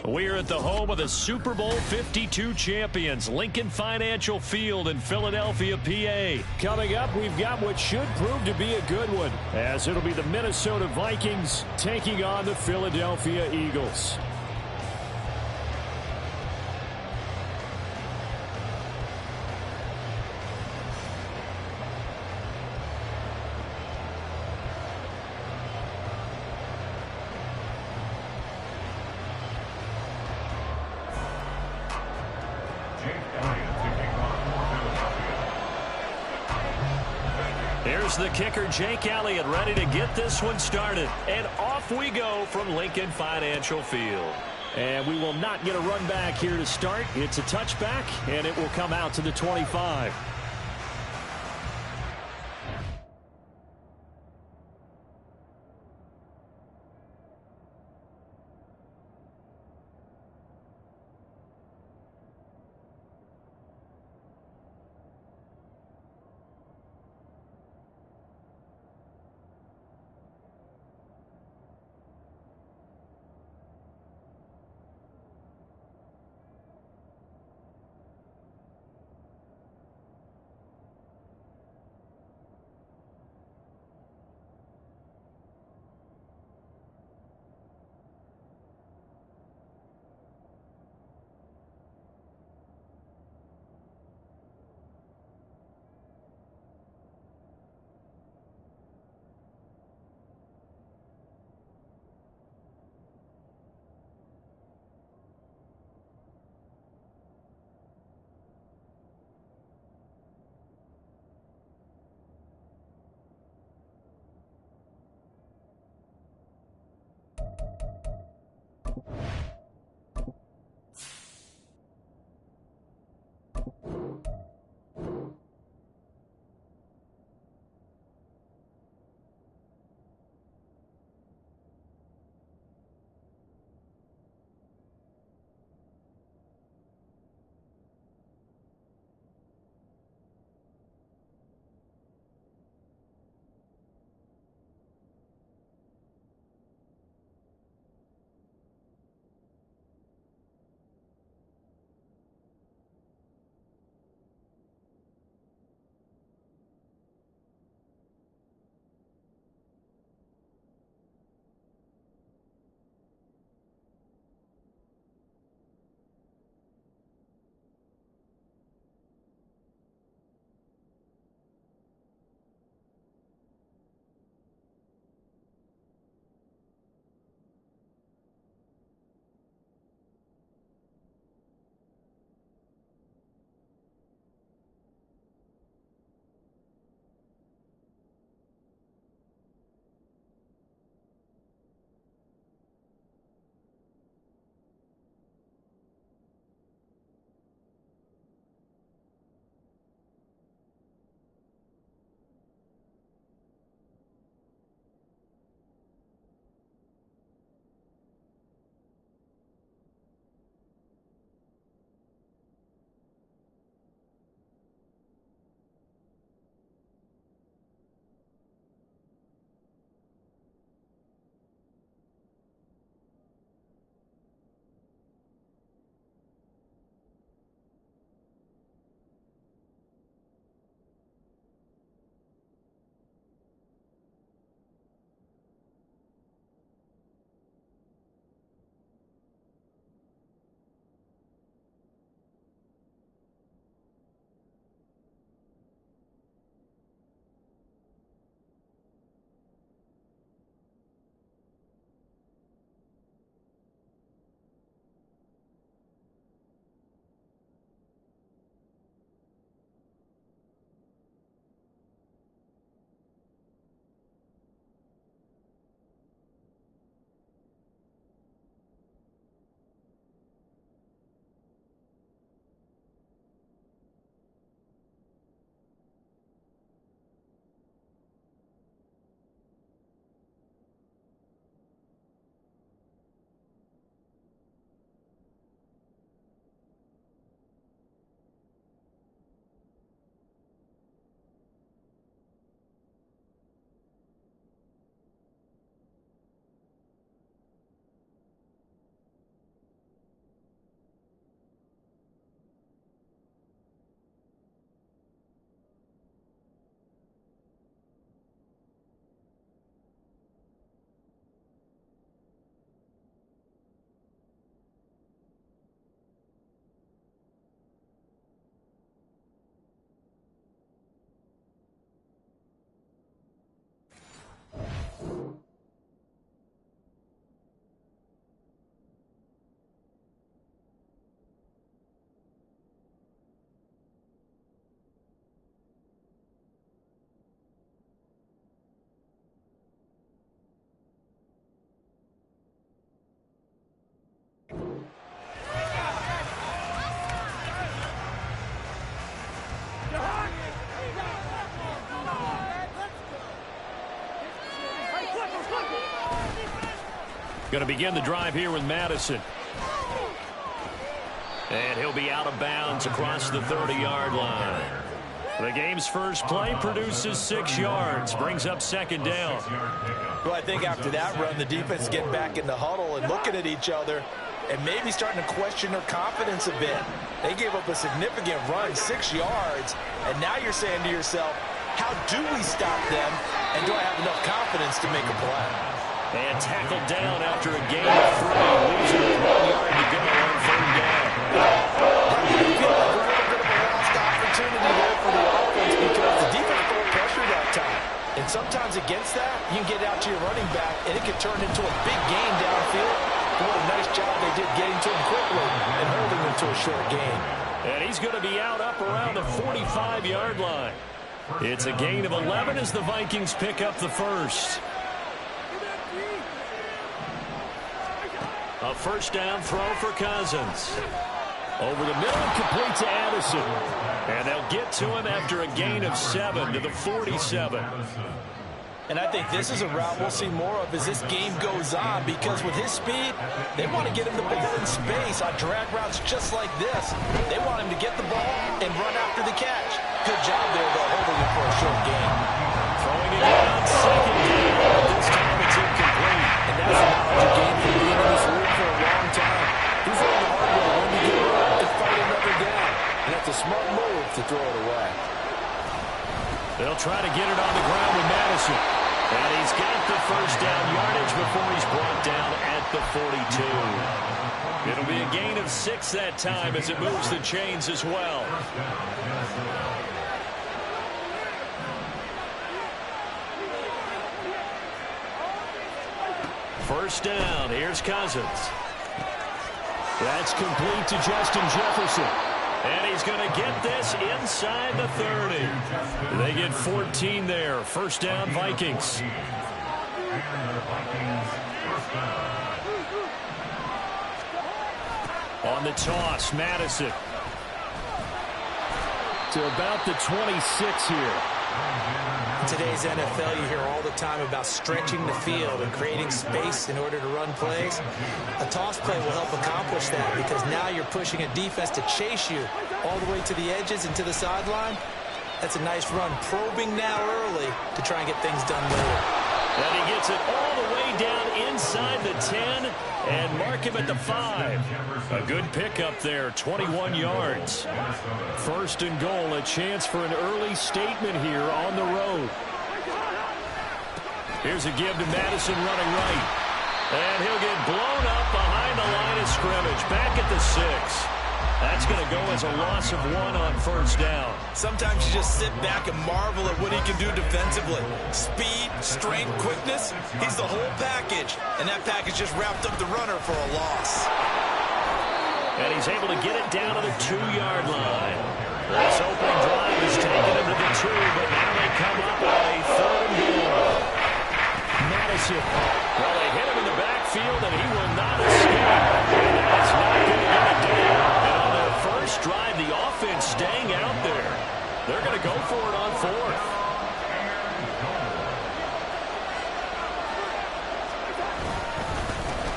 We're at the home of the Super Bowl 52 champions, Lincoln Financial Field in Philadelphia, PA. Coming up, we've got what should prove to be a good one, as it'll be the Minnesota Vikings taking on the Philadelphia Eagles. Here's the kicker, Jake Elliott, ready to get this one started. And off we go from Lincoln Financial Field. And we will not get a run back here to start. It's a touchback, and it will come out to the 25. Going to begin the drive here with Madison. And he'll be out of bounds across the 30-yard line. The game's first play produces 6 yards, brings up second down. Well, I think after that run, the defense is getting back in the huddle and looking at each other and maybe starting to question their confidence a bit. They gave up a significant run, 6 yards, and now you're saying to yourself, how do we stop them, and do I have enough confidence to make a play? And tackled down after a gain of 3, leaves it with 1 yard to go on third down. I feel like a little bit of a lost opportunity there for the offense because the defense brought pressure that time. And sometimes against that, you can get out to your running back, and it can turn into a big gain downfield. But what a nice job they did getting to him quickly and holding him to a short gain. And he's going to be out up around the 45-yard line. It's a gain of 11 as the Vikings pick up the first. A first down throw for Cousins. Over the middle, complete to Addison. And they'll get to him after a gain of 7 to the 47. And I think this is a route we'll see more of as this game goes on, because with his speed, they want to get him the ball in space on drag routes just like this. They want him to get the ball and run after the catch. Good job there, though, holding him for a short gain. Throwing it on second down, but this time it's incomplete. And that's a knowledge gain from being in this league for a long time. He's learned the hard way when to get up and fight another down. And that's a smart move to throw it away. They'll try to get it on the ground with Madison. And he's got the first down yardage before he's brought down at the 42. It'll be a gain of 6 that time as it moves the chains as well. First down, here's Cousins. That's complete to Justin Jefferson. And he's going to get this inside the 30. They get 14 there. First down, Vikings. On the toss, Madison. To about the 26 here. In today's NFL, you hear all the time about stretching the field and creating space in order to run plays. A toss play will help accomplish that, because now you're pushing a defense to chase you all the way to the edges and to the sideline. That's a nice run, probing now early to try and get things done later. And he gets it all the way down inside the 10 and mark him at the 5. A good pickup there, 21 yards. First and goal, a chance for an early statement here on the road. Here's a give to Madison running right. And he'll get blown up behind the line of scrimmage, back at the 6. That's going to go as a loss of 1 on first down. Sometimes you just sit back and marvel at what he can do defensively. Speed, strength, quickness, he's the whole package. And that package just wrapped up the runner for a loss. And he's able to get it down to the 2-yard line. This opening drive has taken him to the 2, but now they come up on a 3rd and goal. Madison. Well, they hit him in the backfield, and he will not escape. That's not going to get it down. And on their first drive, the offense staying out there. They're going to go for it on 4th.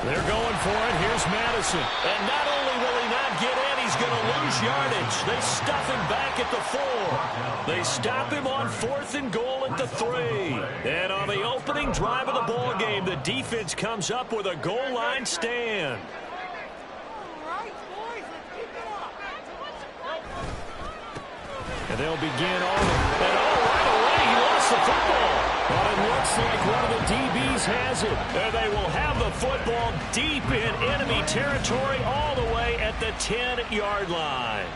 They're going for it. Here's Madison. And not only will he not get in, he's going to lose yardage. They stuff him back at the 4. They stop him on 4th and goal at the 3. And on the opening drive of the ball game, the defense comes up with a goal line stand. And they'll begin on it. And right away, he lost the football. But it looks like one of the DBs has it. And they will have the football deep in enemy territory all the way at the 10-yard line.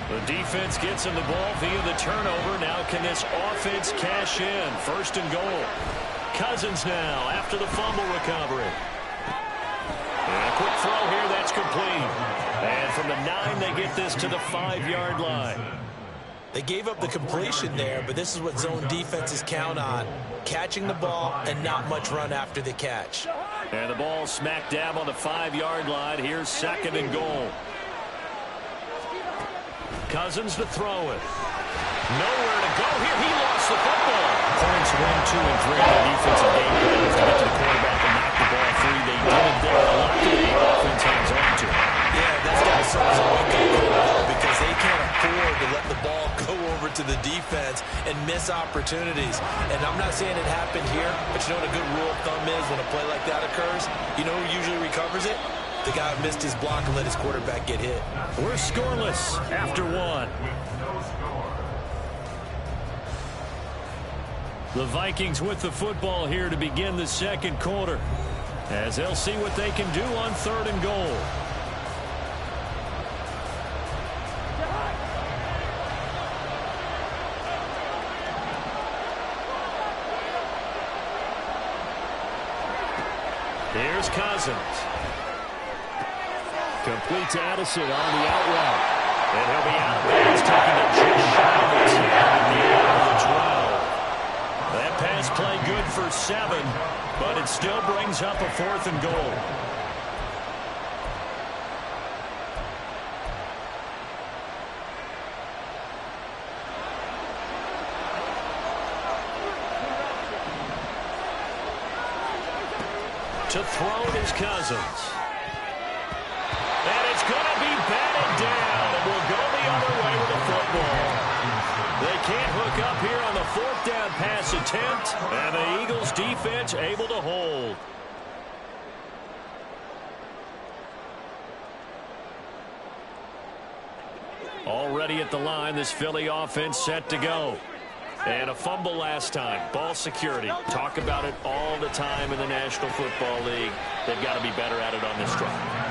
The defense gets him the ball via the turnover. Now can this offense cash in? First and goal. Cousins now after the fumble recovery. And a quick throw here, that's complete. And from the 9, they get this to the 5-yard line. They gave up the completion there, but this is what zone defenses count on. Catching the ball and not much run after the catch. And the ball smack dab on the 5-yard line. Here's 2nd and goal. Cousins to throw it. Nowhere to go here. He lost the football. Points 1, 2, and 3. The defensive game plan was to get to the quarterback and knock the ball free. They did it there. A lot of the offense hangs on to it. Yeah, that's got to serve as a wake-up call because they can't afford to let the ball go over to the defense and miss opportunities. And I'm not saying it happened here, but you know what a good rule of thumb is when a play like that occurs? You know who usually recovers it? The guy who missed his block and let his quarterback get hit. We're scoreless after one. The Vikings with the football here to begin the second quarter, as they'll see what they can do on 3rd and goal. Here's Cousins. Complete to Addison on the out route. And he'll be out. He's taking it just shy of the 10 at the end of the 12. That pass play good for 7, but it still brings up a 4th and goal. To throw it is Cousins. And it's going to be batted down. And we'll go the other way with the football. They can't hook up here on the 4th down pass attempt. And the Eagles defense able to hold. Already at the line, this Philly offense set to go. And a fumble last time. Ball security. Talk about it all the time in the National Football League. They've got to be better at it on this drive.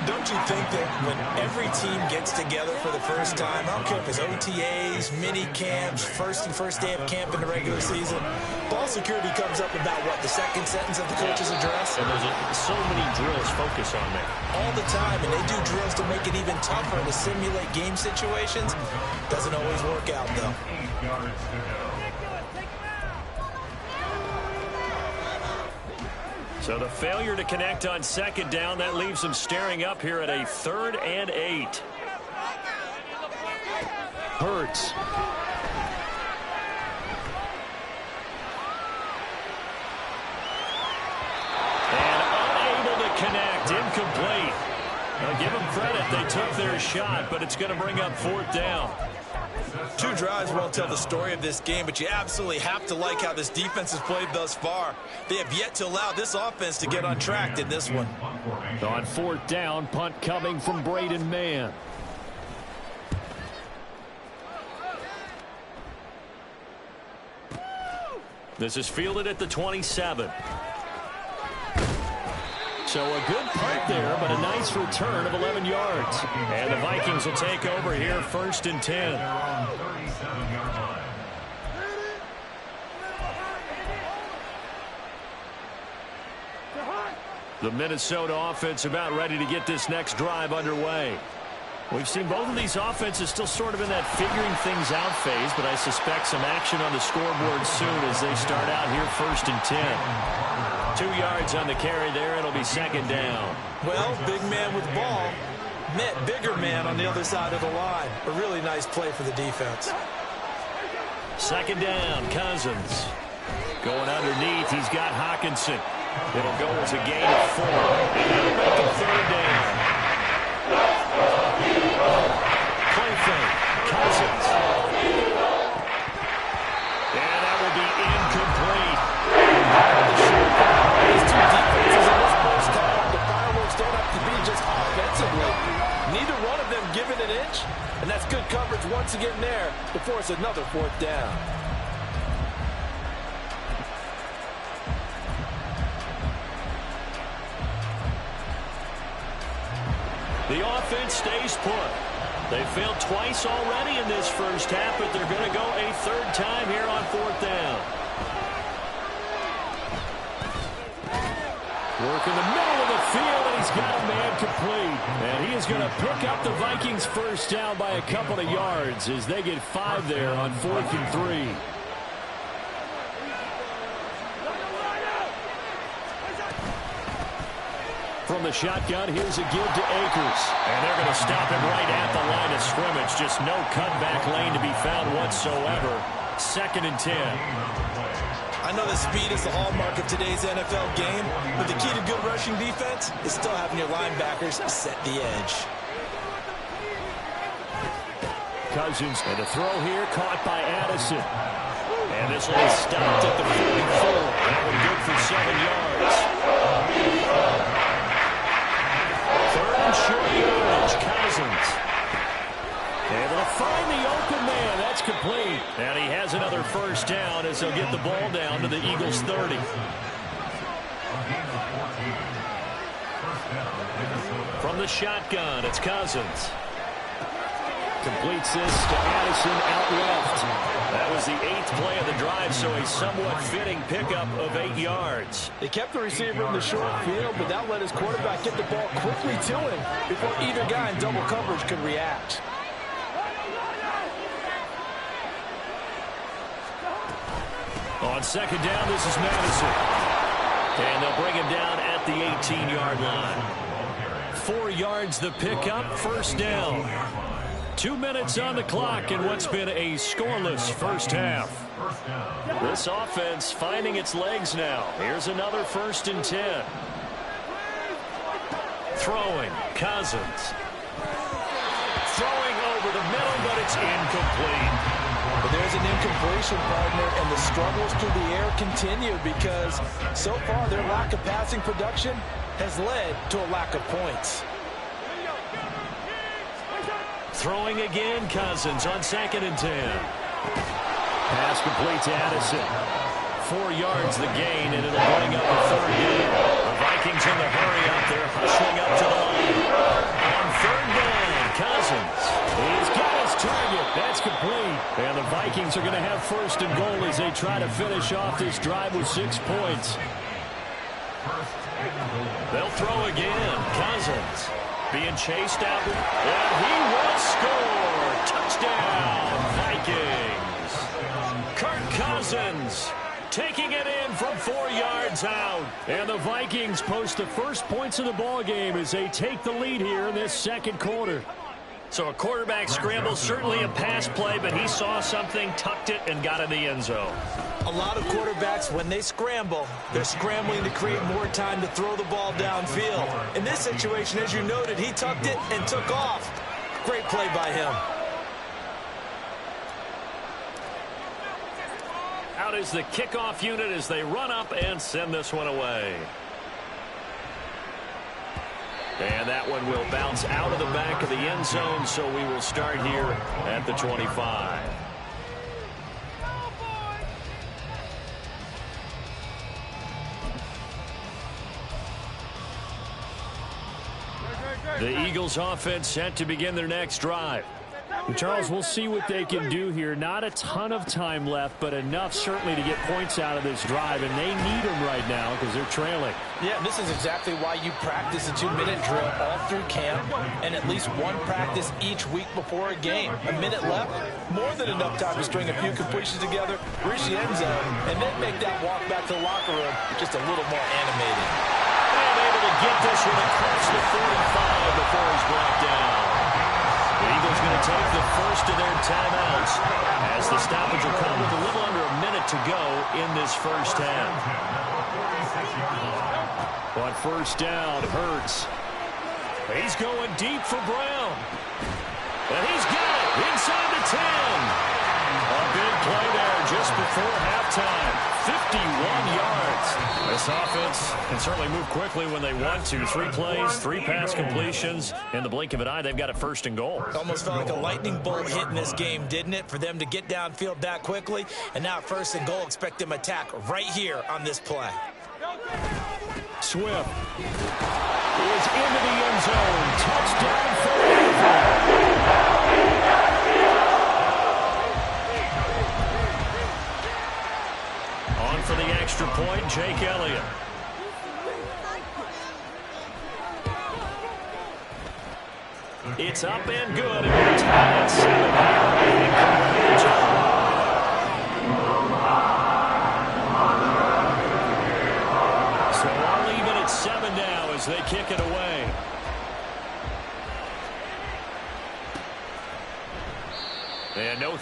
Don't you think that when every team gets together for the first time, I don't care if it's OTAs, mini camps, first day of camp in the regular season, ball security comes up about, what, the second sentence of the coach's address? And there's so many drills focus on that. All the time, and they do drills to make it even tougher to simulate game situations. Doesn't always work out, though. So the failure to connect on 2nd down, that leaves them staring up here at a 3rd and 8. Hurts. And unable to connect. Incomplete. I'll give them credit. They took their shot, but it's going to bring up 4th down. 2 drives won't tell the story of this game, but you absolutely have to like how this defense has played thus far. They have yet to allow this offense to get on track in this one. On 4th down, punt coming from Braden Mann. This is fielded at the 27. So a good punt there, but a nice return of 11 yards. And the Vikings will take over here, 1st and 10. The Minnesota offense about ready to get this next drive underway. We've seen both of these offenses still sort of in that figuring things out phase, but I suspect some action on the scoreboard soon as they start out here 1st and 10. 2 yards on the carry there. It'll be 2nd down. Well, big man with ball met bigger man on the other side of the line. A really nice play for the defense. 2nd down, Cousins. Going underneath, he's got Hawkinson. It'll go as a gain of 4. And it'll make it 3rd down. Play fake, Cousins. And that will be incomplete. These 2 defenses in this first half, the fireworks don't have to be just offensively. Neither one of them given an inch, and that's good coverage once again there to force another 4th down. The offense stays put. They failed twice already in this first half, but they're going to go a 3rd time here on 4th down. Work in the middle of the field, and he's got a man complete. And he is going to pick up the Vikings' 1st down by a couple of yards as they get 5 there on 4th and 3. from the shotgun. Here's a give to Akers. And they're going to stop him right at the line of scrimmage. Just no cutback lane to be found whatsoever. 2nd and 10. I know that speed is the hallmark of today's NFL game, but the key to good rushing defense is still having your linebackers set the edge. Cousins, and the throw here caught by Addison. And this will be stopped at the 44. That one good for 7 yards. 3rd and short yardage, Cousins. Able to find the open man. That's complete. And he has another first down as they'll get the ball down to the Eagles' 30. From the shotgun, it's Cousins. Completes this to Addison out left. That was the 8th play of the drive, so a somewhat fitting pickup of 8 yards. They kept the receiver in the short field, but that let his quarterback get the ball quickly to him before either guy in double coverage could react. On 2nd down, this is Madison. And they'll bring him down at the 18-yard line. 4 yards the pickup, first down. 2 minutes on the clock in what's been a scoreless first half. This offense finding its legs now. Here's another 1st and 10. Throwing, Cousins. Throwing over the middle, but it's incomplete. But there's an incompletion, partner, and the struggles through the air continue because so far their lack of passing production has led to a lack of points. Throwing again, Cousins on 2nd and 10. Pass complete to Addison. 4 yards the gain, and it'll bring up a 3rd down. The Vikings in the hurry up. They're hustling up to the line. On 3rd down, Cousins. He's got his target. That's complete. And the Vikings are going to have 1st and goal as they try to finish off this drive with 6 points. They'll throw again. Cousins. Being chased out, and he will score. Touchdown, Vikings. Kirk Cousins taking it in from 4 yards out. And the Vikings post the first points of the ball game as they take the lead here in this 2nd quarter. So a quarterback scramble, certainly a pass play, but he saw something, tucked it, and got in the end zone. A lot of quarterbacks, when they scramble, they're scrambling to create more time to throw the ball downfield. In this situation, as you noted, he tucked it and took off. Great play by him. Out is the kickoff unit as they run up and send this one away. And that one will bounce out of the back of the end zone, so we will start here at the 25. The Eagles offense set to begin their next drive. Charles, we'll see what they can do here. Not a ton of time left, but enough certainly to get points out of this drive, and they need them right now because they're trailing. Yeah, this is exactly why you practice a 2-minute drill all through camp and at least one practice each week before a game. A minute left, more than enough time to string a few completions together, reach the end zone, and then make that walk back to the locker room just a little more animated. And able to get this one across the 45 before he's brought down. The Eagles going to take the first of their timeouts as the stoppage will come with a little under a minute to go in this first half. But first down hurts. He's going deep for Brown. And he's got it inside the 10. A big play there just before halftime. 51 yards. This offense can certainly move quickly when they want to. 3 plays, 3 pass completions. In the blink of an eye, they've got a 1st and goal. It almost felt like a lightning bolt hit in this game, didn't it? For them to get downfield that quickly. And now 1st and goal, expect them to attack right here on this play. Swift is into the end zone. Touchdown for On for the extra point, Jake Elliott. It's up and good, and we're tied at 7. So all even at 7 now as they kick it away.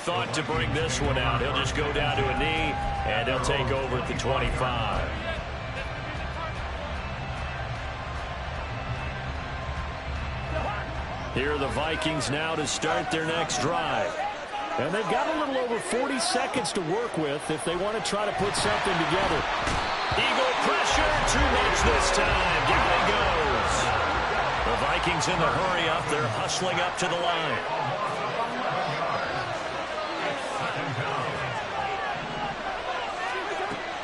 thought to bring this one out. He'll just go down to a knee, and he'll take over at the 25. Here are the Vikings now to start their next drive. And they've got a little over 40 seconds to work with if they want to try to put something together. Eagle pressure, too much this time. Down he goes. The Vikings in the hurry up. They're hustling up to the line.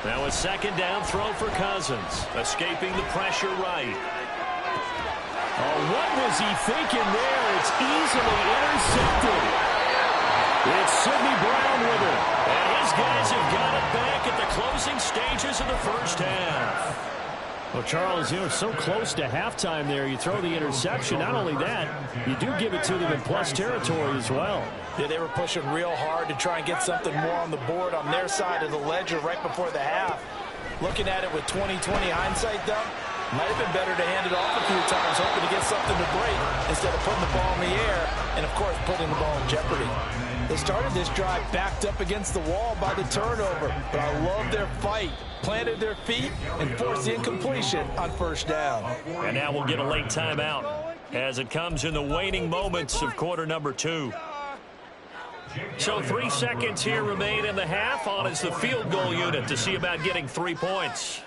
Now a second down throw for Cousins. Escaping the pressure right. Oh, what was he thinking there? It's easily intercepted. It's Sidney Brown with it. And his guys have got it back at the closing stages of the first half. Well, Charles, so close to halftime there. You throw the interception. Not only that, you do give it to them in plus territory as well. Yeah, they were pushing real hard to try and get something more on the board on their side of the ledger right before the half. Looking at it with 20/20 hindsight, though, might have been better to hand it off a few times, hoping to get something to break instead of putting the ball in the air and, of course, putting the ball in jeopardy. They started this drive backed up against the wall by the turnover, but I love their fight. Planted their feet and forced the incompletion on first down. And now we'll get a late timeout as it comes in the waning moments of quarter number 2. So 3 seconds here remain in the half. On is the field goal unit to see about getting 3 points.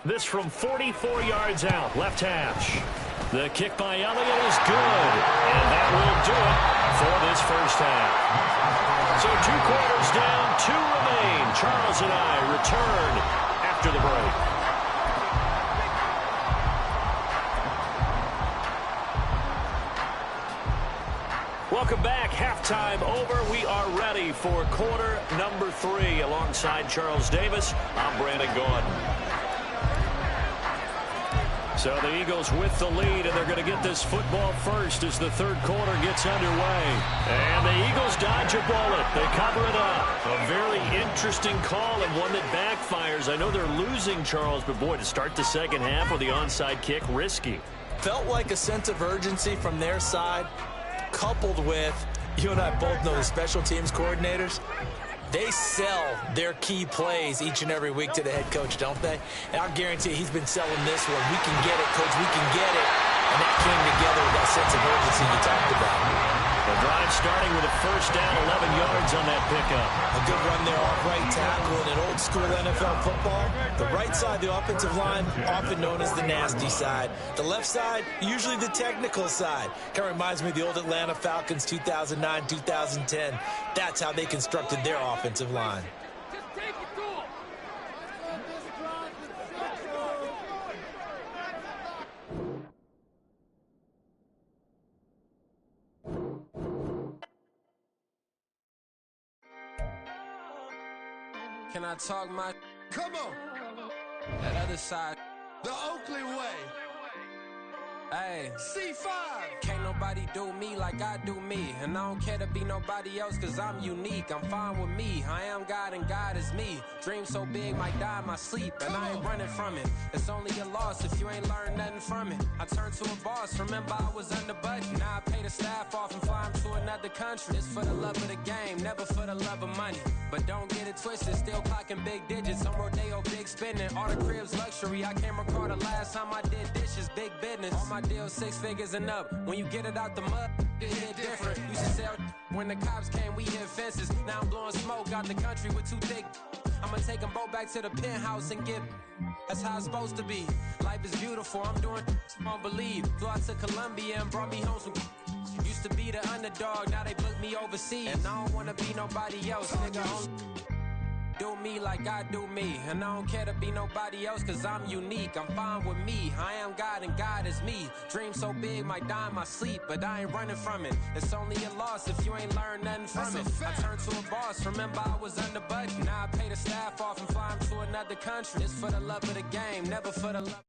This from 44 yards out, left hash. The kick by Elliott is good, and that will do it for this first half. So 2 quarters down, 2 remain. Charles and I return after the break. Welcome back. Halftime over. We are ready for quarter number 3. Alongside Charles Davis, I'm Brandon Gordon. So the Eagles with the lead, and they're going to get this football first as the third quarter gets underway. And the Eagles dodge a bullet. They cover it up. A very interesting call and one that backfires. I know they're losing, Charles, but boy, to start the second half with the onside kick, risky. Felt like a sense of urgency from their side, coupled with, you and I both know the special teams coordinators. They sell their key plays each and every week to the head coach, don't they? And I guarantee he's been selling this one. We can get it, coach. We can get it. And that came together with that sense of urgency you talked about. The drive starting with a first down, 11 yards on that pickup. A good run there off right tackle in an old school NFL football. The right side, the offensive line, often known as the nasty side. The left side, usually the technical side. Kind of reminds me of the old Atlanta Falcons 2009, 2010. That's how they constructed their offensive line. Can I talk my... Come on. That other side. The Oakley way. Hey. C5. Can't nobody do me like I do me. And I don't care to be nobody else cause I'm unique. I'm fine with me. I am God and God is me. Dream so big might die in my sleep. And I ain't running from it. It's only a loss if you ain't learned nothing from it. I turned to a boss. Remember I was under budget. Now I pay the staff off and fly them to another country. It's for the love of the game, never for the love of money. But don't get it twisted, still clocking big digits. I'm Rodeo, big spending. All the cribs luxury. I can't recall the last time I did dishes, big business. All my deals 6 figures and up. When you get it out the mud, it hit different. Used to sell when the cops came, we hit fences. Now I'm blowing smoke out the country with 2 thick. I'ma take them both back to the penthouse and get. That's how it's supposed to be. Life is beautiful, I'm doing I don't believe. Flew out to Colombia and brought me home some. Used to be the underdog, now they book me overseas. And I don't wanna be nobody else, nigga. Do me like I do me. And I don't care to be nobody else cause I'm unique. I'm fine with me. I am God and God is me. Dream so big might die in my sleep, but I ain't running from it. It's only a loss if you ain't learned nothing from it. I turned to a boss. Remember I was under budget. Now I pay the staff off and fly them to another country. It's for the love of the game, never for the love.